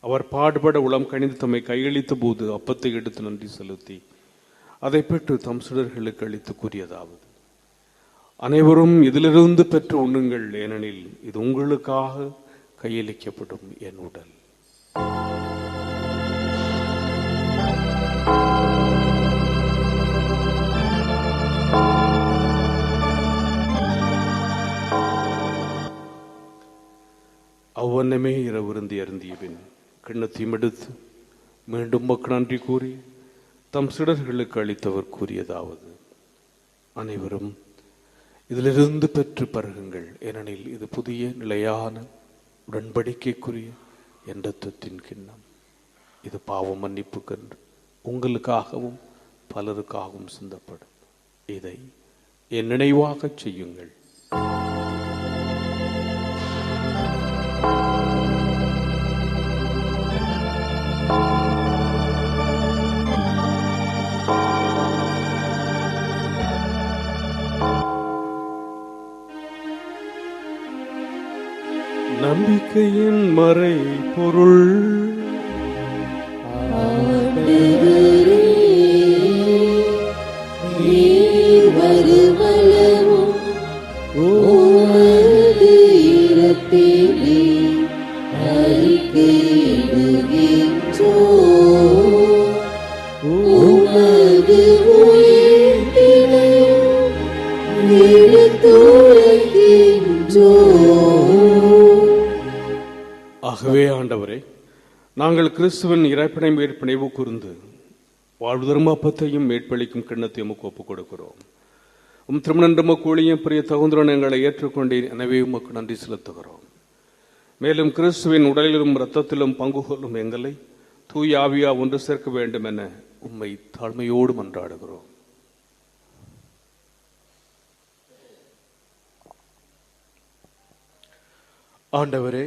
அவர் பாடுபட உளம் கணிந்து தம்மை கையளித்த போது அப்பத்தை எடுத்து நன்றி செலுத்தி அதை பெற்று தம் சுடர்களுக்கு அளித்து கூறியதாவது: அனைவரும் இதிலிருந்து பெற்று உண்ணுங்கள், ஏனெனில் இது உங்களுக்காக கையளிக்கப்படும் என் உடல். அவ்வண்ணமே இரவிருந்தி அருந்திய பின் கிண்ணத்தையும் எடுத்து மீண்டும் மக்கள் நன்றி கூறி தம் சிடர்களுக்கு அளித்தவர் கூறியதாவது: அனைவரும் இதிலிருந்து பெற்று பருகுங்கள், ஏனெனில் இது புதிய நிலையான உடன்படிக்கைக்குரிய என் இரத்தத்தின் கிண்ணம். இது பாவ மன்னிப்புக்கென்று உங்களுக்காகவும் பலருக்காகவும் சிந்தப்படும். இதை என் நினைவாக செய்யுங்கள். நம்பிக்கையின் மறை பொருள். வருமளவும் உமது இரத்தினை அறிக்கையிடுகின்றோம். ஆகவே ஆண்டவரே, நாங்கள் கிறிஸ்துவின் இறைப்பனை மேற்பணிவு கூர்ந்து வாழ்வு தர்மப்பத்தையும் மேற்பளிக்கும் கிண்ணத்தை உமக்கு ஒப்புக் கொடுக்கிறோம். திருமணம் கூலியும் பிரிய தகுந்தரன் எங்களை ஏற்றுக்கொண்டேன், எனவே உமக்கு நன்றி செலுத்துகிறோம். மேலும் கிறிஸ்துவின் உடலிலும் இரத்தத்திலும் பங்கு கொள்ளும் எங்களை தூய ஆவியா ஒன்று சேர்க்க வேண்டும் என உம்மை தாழ்மையோடு மன்றாடுகிறோம். ஆண்டவரே,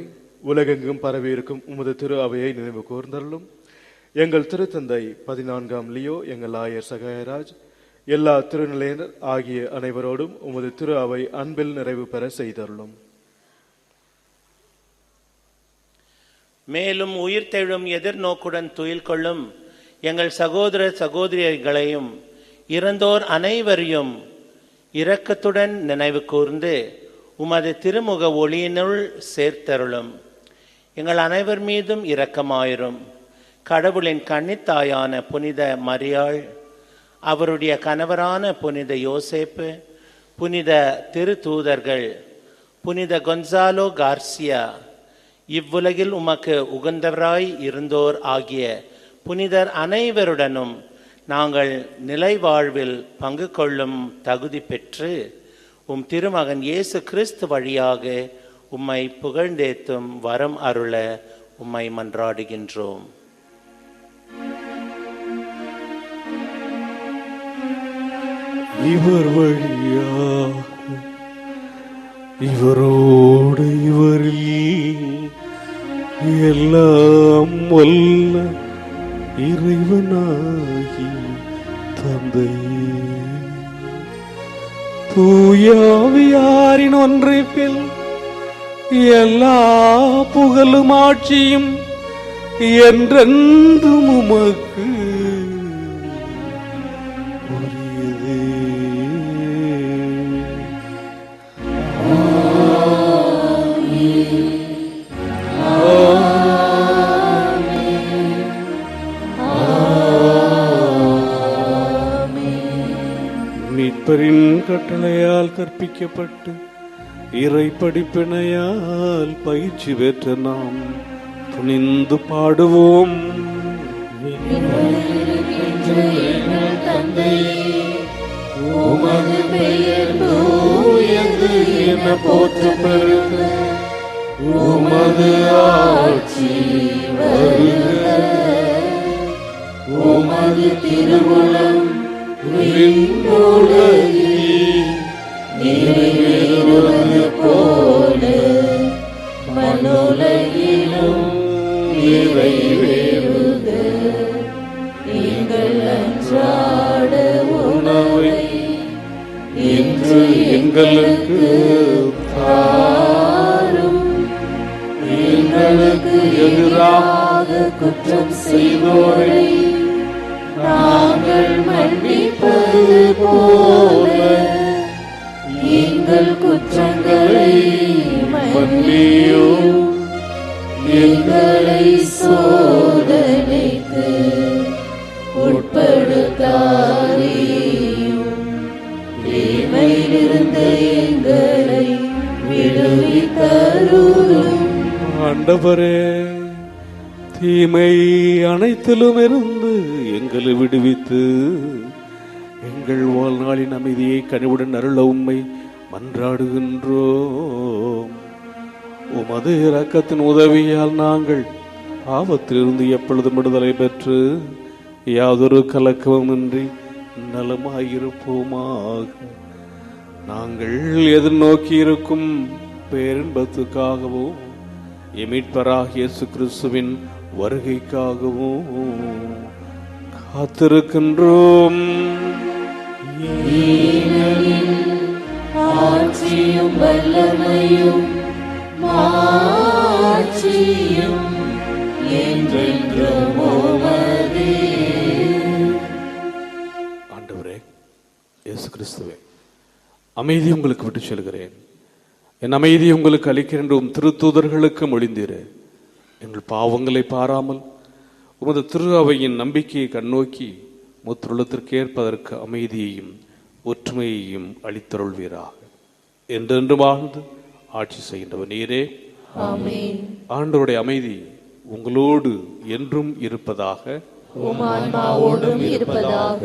உலகெங்கும் பரவியிருக்கும் உமது திரு அவையை நினைவு கூர்ந்தருளும். எங்கள் திருத்தந்தை 14ஆம் லியோ, எங்கள் ஆயர் சகாயராஜ், எல்லா திருநிலையினர் ஆகிய அனைவரோடும் உமது திரு அவை அன்பில் நிறைவு பெற செய்தருளும். மேலும் உயிர்த்தெழும் எதிர்நோக்குடன் துயில் கொள்ளும் எங்கள் சகோதர சகோதரிகளையும் இறந்தோர் அனைவரையும் இரக்கத்துடன் நினைவு கூர்ந்து உமது திருமுக ஒளியினுள் சேர்த்தருளும். எங்கள் அனைவர் மீதும் இரக்கமாயிரும். கடவுளின் கன்னித்தாயான புனித மரியாள், அவருடைய கணவரான புனித யோசேப்பு, புனித திருத்தூதர்கள், புனித கொன்சாலோ கார்சியா, இவ்வுலகில் உமக்கு உகந்தவராய் இருந்தோர் ஆகிய புனிதர் அனைவருடனும் நாங்கள் நிலை வாழ்வில் பங்கு கொள்ளும் தகுதி பெற்று உம் திருமகன் இயேசு கிறிஸ்து வழியாக உம்மை புகழ்ந்தேத்தும் வரம் அருள உம்மை மன்றாடுகின்றோம். இவர் வழியாக இவரோடு இவரில் எல்லாம் வல்ல இறைவனாகி தந்தையே, தூயாவியாரின் ஒன்றைப்பில் எல்லா புகழும் ஆட்சியும் என்றென்றும் உமக்கு உரியதே. மீட்பரின் கட்டளையால் கற்பிக்கப்பட்டு இறை படிப்பினையால் பயிற்சி பெற்ற நாம் துணிந்து பாடுவோம். உமது பெயர் தூயது என போற்றப் பெறுக. உமது ஆட்சி வருக. உமது திருவுளம் விண்ணுலகில் நிறைவேறுவது போல மண்ணுலகிலும் நிறைவேறுக. எங்கள் அன்றாட உணவை இன்று எங்களுக்கு தாரும். எங்களுக்கு எதிராக குற்றம் செய்வோரை நாங்கள் மன்னிப்பது போல எங்கள் குற்றங்களை மன்னியும். எங்களை சோதனைக்கு உட்படுத்தாதேயும். தீமையிலிருந்து எங்களை விடுவித்தருளும். ஆண்டவரே, தீமை அனைத்திலும் இருந்து எங்களை விடுவித்து எங்கள் வாழ்நாளின் அமைதியை கனிவுடன் அருள உம்மை மன்றாடுகின்றோம். உமது இரக்கத்தின் உதவியால் நாங்கள் ஆபத்திலிருந்து எப்பொழுதும் விடுதலை பெற்று யாதொரு கலக்கமுமின்றி நலமாயிருப்போமாக. நாங்கள் எதிர்நோக்கி இருக்கும் பேரின்பத்துக்காகவும் மீட்பராகிய இயேசு கிறிஸ்துவின் வருகைக்காகவும் காத்திருக்கின்றோம். ஆட்சியும் வல்லமையும் மாட்சியும் என்றென்றும் உமதே. ஆண்டவரே இயேசு கிறிஸ்துவே, அமைதி உங்களுக்கு விட்டு செல்கிறேன், என் அமைதியை உங்களுக்கு அளிக்கிறேன் என்று உம் திருத்தூதர்களுக்கு மொழிந்தீரே. எங்கள் பாவங்களை பாராமல் உமது திரு அவையின் நம்பிக்கையை கண்ணோக்கி முற்றுள்ளத்திற்கு ஏற்பதற்கு அமைதியையும் ஒற்றுமையையும் அளித்தருள்வீராக. என்றென்று வாழ்ந்து ஆட்சி செய்கின்றவர் நீரே. ஆமென். ஆண்டவருடைய அமைதி உங்களோடு என்றும் இருப்பதாக. உம் ஆன்மாவோடும் இருப்பதாக.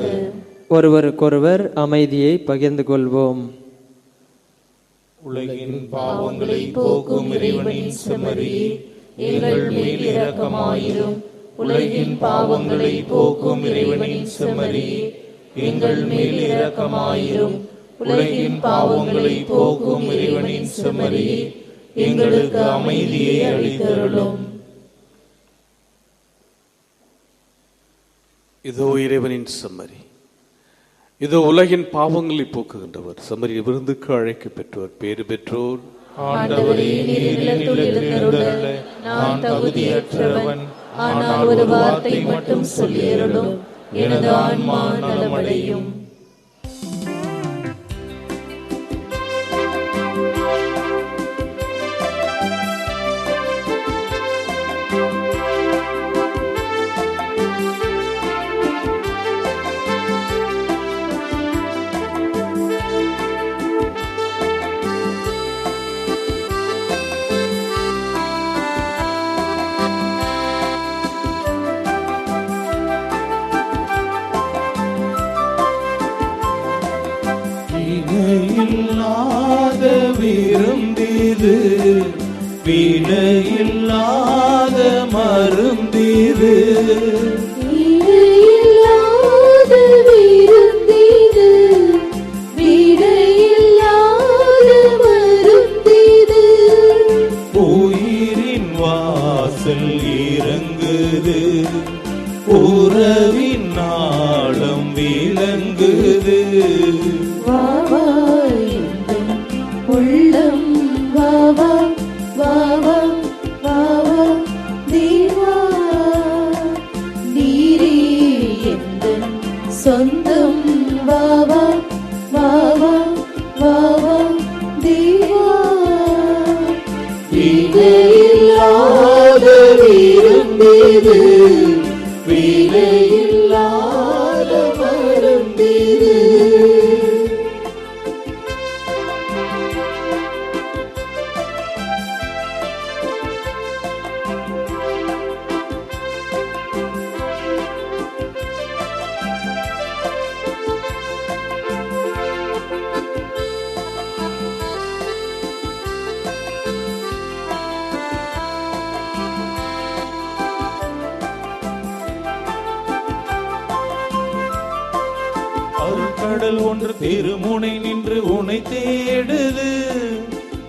ஒருவருக்கொருவர் அமைதியை பகிர்ந்து கொள்வோம். உலகின் பாவங்களை போக்கும் இறைவனின் செம்மறியே, எங்கள் மேல் இரக்கமாயிரும். உலகின் பாவங்களை போக்கும் இறைவனின் செம்மறியே, எங்கள் மேல் இரக்கமாயிரும். உலகின் பாவங்களை போக்கும் இறைவனின் செம்மறியே, எங்களுக்கு அமைதியை அளித்தருளும். இதோ இறைவனின் செம்மறி, இதோ உலகின் பாவங்களை போக்குகின்றவர். செம்மறி விருந்துக்கு அழைக்க பெற்றோர் பேறு பெற்றோர். ஆண்டவரே, நீர் இல்லத்தில் எழுந்தருள நான் தகுதியற்றவன். ஆனால் ஒரு வார்த்தை மட்டும் சொல்லியருளும், எனது ஆன்மா நலமடையும். இணையில்லாத விருந்திது, வினையில்லாத மருந்திது. இணையில்லாத விருந்திது, வினையில்லாத மருந்திது. உயிரின் வாசல் இறங்குது, உறவின் நாளம் விளங்குது. வாவா எந்தன் உள்ளம், வாவா வாவா வாவா தேவா. நீரே எந்தன் சொந்தம், வாவா வாவா வாவா தேவா. இணையில்லாத விருந்திது, வினையில்லாத மருந்திது. அருட்கடல் ஒன்று திருமுனை நின்று உனை தேடுது,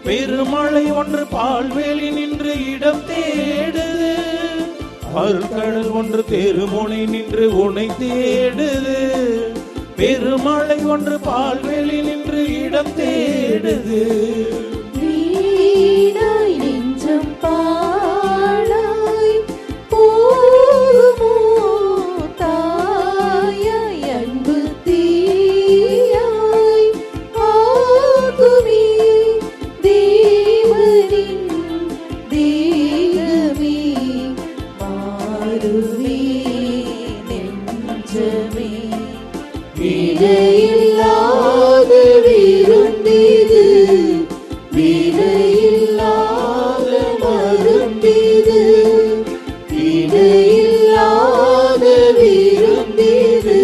பெருமழை ஒன்று பால்வேலி நின்று இடம் தேடுது. அருட்கடல் ஒன்று திருமுனை நின்று உனை தேடுது, பெருமழை ஒன்று பால்வேலி நின்று இடம் தேடுது. வீணாய் நெஞ்சம் பாழாய் போகுமோ, தாயாய் அன்பு தீயாய் ஆகுமே. தேவனின் தேகமே, மாறுவே நெஞ்சமே. இணையில்லாத விருந்திது, வினையில்லாத மருந்திது. இணையில்லாத விருந்திது,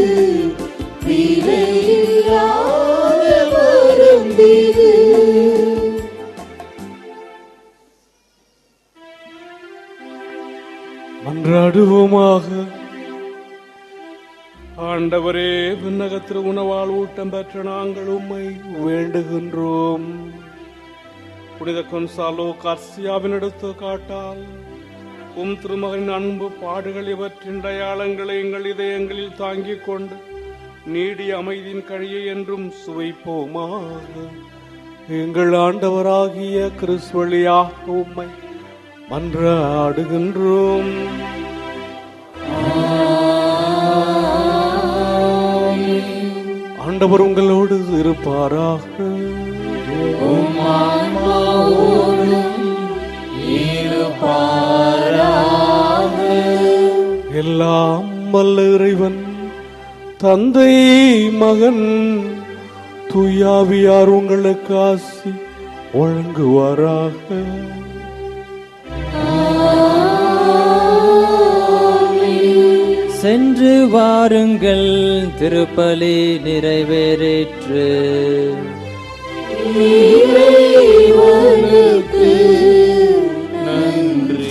வினையில்லாத மருந்திது. மன்றாடுவோமாக. ஆண்டவரே, விண்ணகத்திற்கு உணவால் ஊட்டம் பெற்ற நாங்கள் உம்மை வேண்டுகின்றோம். புனித கொன்சாலோ கார்சியாவின் எடுத்து காட்டால் உம் திருமகனின் அன்பு பாடுகள் இவற்றின் அடையாளங்களை எங்கள் இதயங்களில் தாங்கிக் கொண்டு நீடிய அமைதியின் கழியை என்றும் சுவைப்போமாக. எங்கள் ஆண்டவராகிய கிறிஸ்து வழியாக உம்மை மன்றாடுகின்றோம். ஆண்டவர் உங்களோடு இருப்பாராக. உம் ஆன்மாவோடும் இருப்பாராக. எல்லாம் வல்ல இறைவன் தந்தை, மகன், தூயாவியார் உங்களுக்கு ஆசி வழங்குவாராக. சென்று வாருங்கள், திருப்பலி நிறைவேறிற்று. இறைவனுக்கு நன்றி.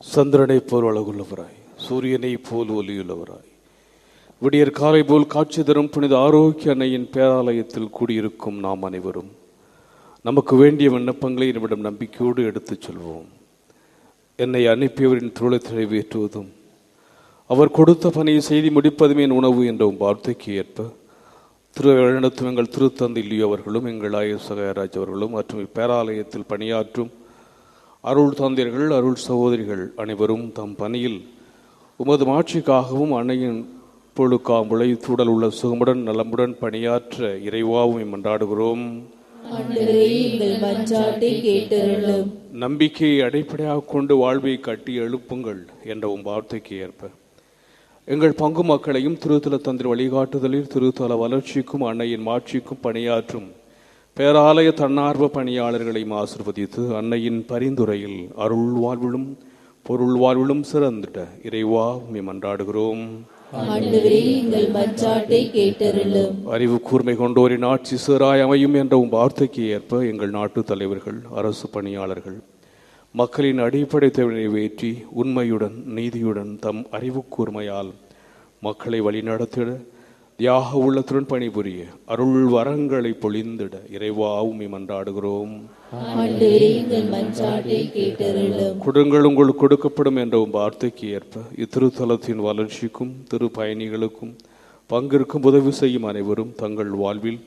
சந்திரனைப் போல் அழகுள்ளவராய், சூரியனைப் போல் ஒளியுள்ளவராய், விடியற் காலை போல் காட்சி தரும் புனித ஆரோக்கிய அன்னையின் பேராலயத்தில் கூடியிருக்கும் நாம் அனைவரும் நமக்கு வேண்டிய விண்ணப்பங்களை என்னிடம் நம்பிக்கையோடு எடுத்துச் சொல்வோம். என்னை அனுப்பியவரின் தொழிலை நிறைவேற்றுவதும் அவர் கொடுத்த பணியை செய்து முடிப்பதுமே என் உணவு என்ற வார்த்தைக்கு ஏற்ப திருநடத்தும் எங்கள் திருத்தந்தை லியோ அவர்களும் எங்கள் ஆயர் சகாயராஜ் அவர்களும் மற்றும் இப்பேராலயத்தில் பணியாற்றும் அருள் தந்தையர்கள், அருள் சகோதரிகள் அனைவரும் தம் பணியில் உமது மாட்சிக்காகவும் அன்னையின் பொழுக்காம் உழைத்துடல் உள்ள சுகமுடன் நலமுடன் பணியாற்ற இறைவாவும் மன்றாடுகிறோம். நம்பிக்கையை அடிப்படையாக கொண்டு வாழ்வை கட்டி எழுப்புங்கள் என்ற வார்த்தைக்கு ஏற்ப எங்கள் பங்கு மக்களையும் திருத்தல தந்திர வழிகாட்டுதலில் திருத்தல வளர்ச்சிக்கும் அன்னையின் மாட்சிக்கும் பணியாற்றும் பேராலய தன்னார்வ பணியாளர்களையும் ஆசிர்வதித்து அன்னையின் பரிந்துரையில் அருள் வாழ்விலும் பொருள் வாழ்விலும் சிறந்திட இறைவா மன்றாடுகிறோம். அறிவு கூர்மை கொண்டோரின் ஆட்சி சீராய் அமையும் என்ற வார்த்தைக்கு ஏற்ப எங்கள் நாட்டு தலைவர்கள், அரசு பணியாளர்கள் மக்களின் அடிப்படை தேவை நிறைவேற்றி உண்மையுடன் நீதியுடன் தம் அறிவு கூர்மையால் மக்களை வழிநடத்திட தியாக உள்ளத்துடன் பணிபுரிய அருள் வரங்களை பொழிந்திட இறைவாவும் மன்றாடுகிறோம். கொடுங்கள் உங்களுக்கு கொடுக்கப்படும் என்ற வார்த்தைக்கு ஏற்ப இத்திருத்தலத்தின் வளர்ச்சிக்கும் திரு பயணிகளுக்கும் பங்கிற்கும் உதவி செய்யும் அனைவரும் தங்கள் வாழ்வில்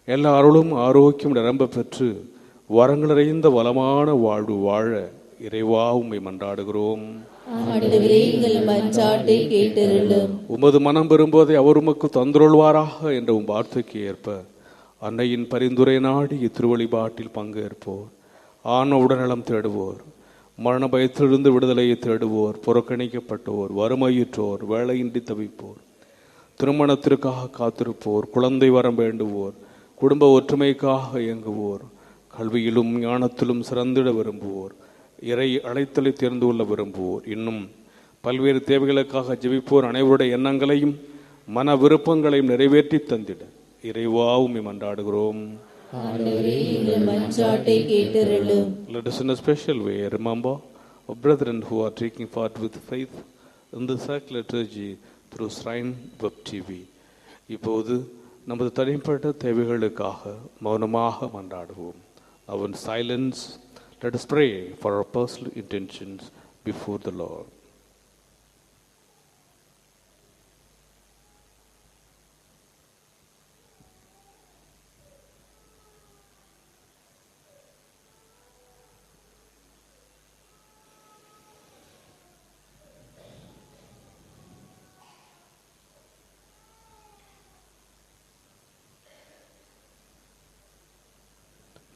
எல்லா அருளும் ஆரோக்கியம் நிரம்ப பெற்று வரங்கள் நிறைந்த வளமான வாழ்வு வாழ இறைவாவும் மன்றாடுகிறோம். உமது மனம் பெறும்போதை அவர் உமக்கு தந்துருள்வாராக என்ற வார்த்தைக்கு ஏற்ப அன்னையின் பரிந்துரை நாடி இத்திருவழிபாட்டில் பங்கேற்போர், ஆன உடல்நலம் தேடுவோர், மரண பயத்திலிருந்து விடுதலையை தேடுவோர், புறக்கணிக்கப்பட்டோர், வறுமையுற்றோர், வேலையின்றி தவிப்போர், திருமணத்திற்காக காத்திருப்போர், குழந்தை வரம் வேண்டுவோர், குடும்ப ஒற்றுமைக்காக இயங்குவோர், கல்வியிலும் ஞானத்திலும் சிறந்திட விரும்புவோர், இறை அழைத்தலை தேர்ந்து கொள்ள விரும்புவோர், இன்னும் பல்வேறு தேவைகளுக்காக ஜெபிப்போர் அனைவருடைய எண்ணங்களையும் மன விருப்பங்களையும் நிறைவேற்றி தந்திட இறைவாவும் மன்றாடுகிறோம். Let us in a special way remember our brethren who are taking part with faith in the sacred liturgy through Shrine Web TV. இப்போது நமது தனிப்பட்ட தேவைகளுக்காக மௌனமாக மன்றாடுவோம். Now in silence, let us pray for our personal intentions before the Lord.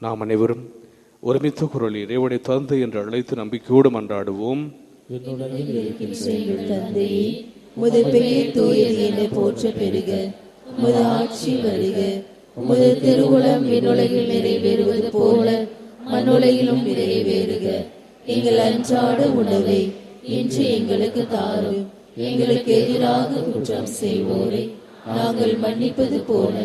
நாம் அனைவரும் ஒருமித்த குரலில் இறைவனை தந்தை என்று அழைத்து நம்பிக்கையோடு மன்றாடுவோம். உமது பெயர் தூயது என போற்ற பெறுக, உமது ஆட்சி வருக, உமது திருவுளம் விண்ணுலகில் நிறைவேறுவது போல மண்ணுலகிலும் நிறைவேறுக. எங்கள் அன்றாட உணவை இன்று எங்களுக்கு தாரும். எங்களுக்கு எதிராக குற்றம் செய்வோரை நாங்கள் மன்னிப்பது போல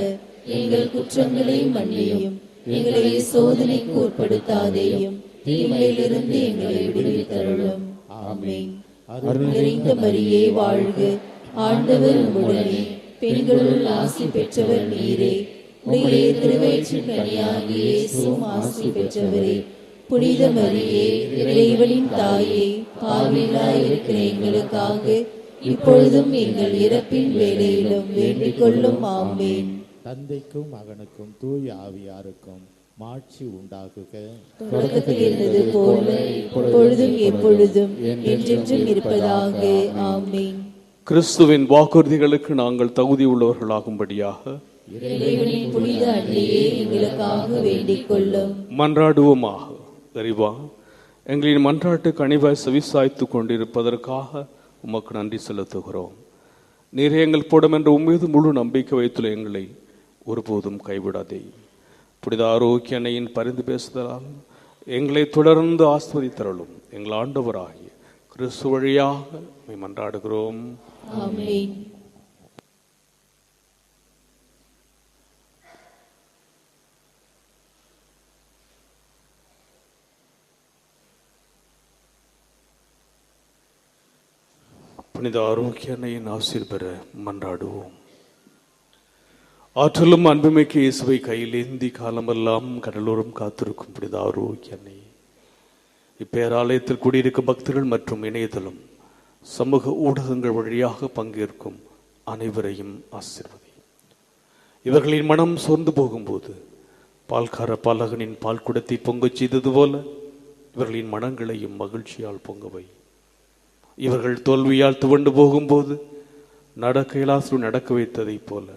எங்கள் குற்றங்களை மன்னியும். எங்களை சோதனைக்கு உட்படுத்தாதேயும் தீமையிலிருந்து எங்களை விடுவித்தருளும். ஆமென். அருள் நிறைந்த மரியே வாழ்க, ஆண்டவர் உம்முடனே, பெண்களுள் ஆசி பெற்றவர் நீரே. உடைய திருவயிற்றின் கனியாகிய இயேசுவும் ஆசி பெற்றவரே. புனித மரியே, இறைவனின் தாயே, பாவிகளாய் இருக்கிற எங்களுக்காக இப்பொழுதும் எங்கள் இறப்பின் வேளையிலும் வேண்டிக் கொள்ளும். ஆமென். தந்தைக்கும் மகனுக்கும் தூய ஆவியாருக்கும் மாட்சி உண்டாகுக. தொடக்கத்தில் இருந்தது போல இப்பொழுதும் எப்பொழுதும் என்றென்றும் இருப்பதாக. ஆமென். கிறிஸ்துவின் வாக்குறுதிகளுக்கு நாங்கள் தகுதி உள்ளவர்களாகும்படியாக இறைவனின் புனித அன்னையே எங்களுக்காக வேண்டிக் கொள்ளும். மன்றாடுவோமாக. இறைவா, எங்களின் மன்றாட்டு கனிவாய் செவிசாய்த்து கொண்டிருப்பதற்காக உமக்கு நன்றி செலுத்துகிறோம். நீர் எங்கள் போடும் என்ற உம்மீது முழு நம்பிக்கை வைத்துள்ள எங்களை ஒருபோதும் கைவிடாதே. புனித ஆரோக்கிய அன்னையின் பரிந்து பேசுதலால் எங்களை தொடர்ந்து ஆஸ்வதித்தருளும். எங்கள் ஆண்டவராகிய கிறிஸ்து வழியாக மன்றாடுகிறோம். ஆமென். புனித ஆரோக்கிய அன்னையின் ஆசீர் பெற மன்றாடுவோம். ஆற்றலும் அன்புமிக்க இயேசுவை கையில் ஏந்தி காலமெல்லாம் கடலோரம் காத்திருக்கும் புனித ஆரோக்கிய அன்னை, இப்பேராலயத்தில் கூடியிருக்கும் பக்தர்கள் மற்றும் இணையதளம் சமூக ஊடகங்கள் வழியாக பங்கேற்கும் அனைவரையும் ஆசீர்வதி. இவர்களின் மனம் சோர்ந்து போகும்போது பால்கார பாலகனின் பால் குடத்தை பொங்கச் செய்தது போல இவர்களின் மனங்களையும் மகிழ்ச்சியால் பொங்கவை. இவர்கள் தோல்வியால் துவண்டு போகும்போது நடக்கையிலாசு நடக்க வைத்ததைப் போல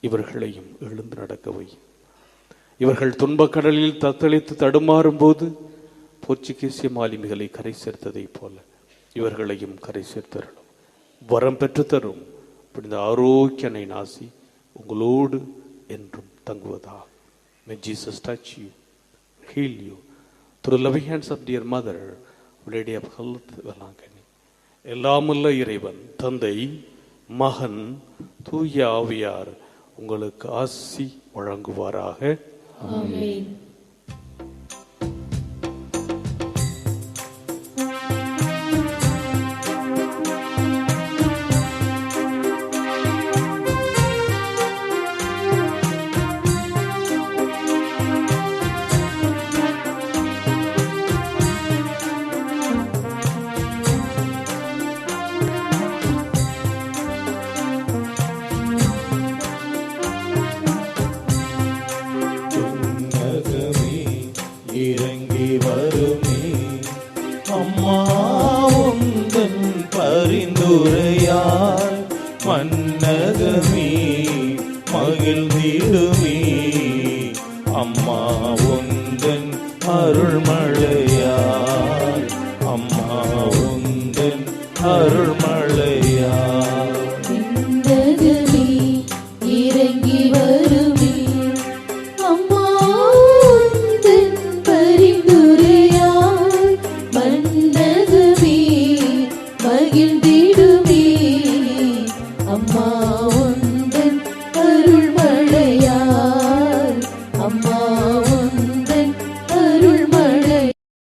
இவர்களையும் எழுந்து நடக்கவை. இவர்கள் துன்பக்கடலில் தத்தளித்து தடுமாறும் போது போர்ச்சுகீசிய மாலுமிகளை கரை சேர்த்ததைப் போல இவர்களையும் கரை சேர்த்தருளும். வரம் பெற்று தரும் புனித ஆரோக்கிய அன்னை நாசி உங்களோடு என்றும் தங்குவதா. May Jesus touch you, heal you through the loving hands of dear mother, Lady of Health, Velankani. எல்லாமுள்ள இறைவன் தந்தை, மகன், தூய ஆவியார் உங்களுக்கு ஆசி வழங்குவாராக. ஆமென். இறங்கி வருமே அம்மா உந்தன் பரிந்துரையால் மன்னகமே மகிழ்ந்திடுமே. அம்மா உந்தன் அருள்மழையால், அம்மா உந்தன் அருள்மழையால். விண்ணகமே இறங்கி வருமே அம்மா உந்தன் பரிந்துரையால் மன்னகமே மகிழ்ந்திடுமே. அம்மா உந்தன் அருள்மழையால், அம்மா உந்தன்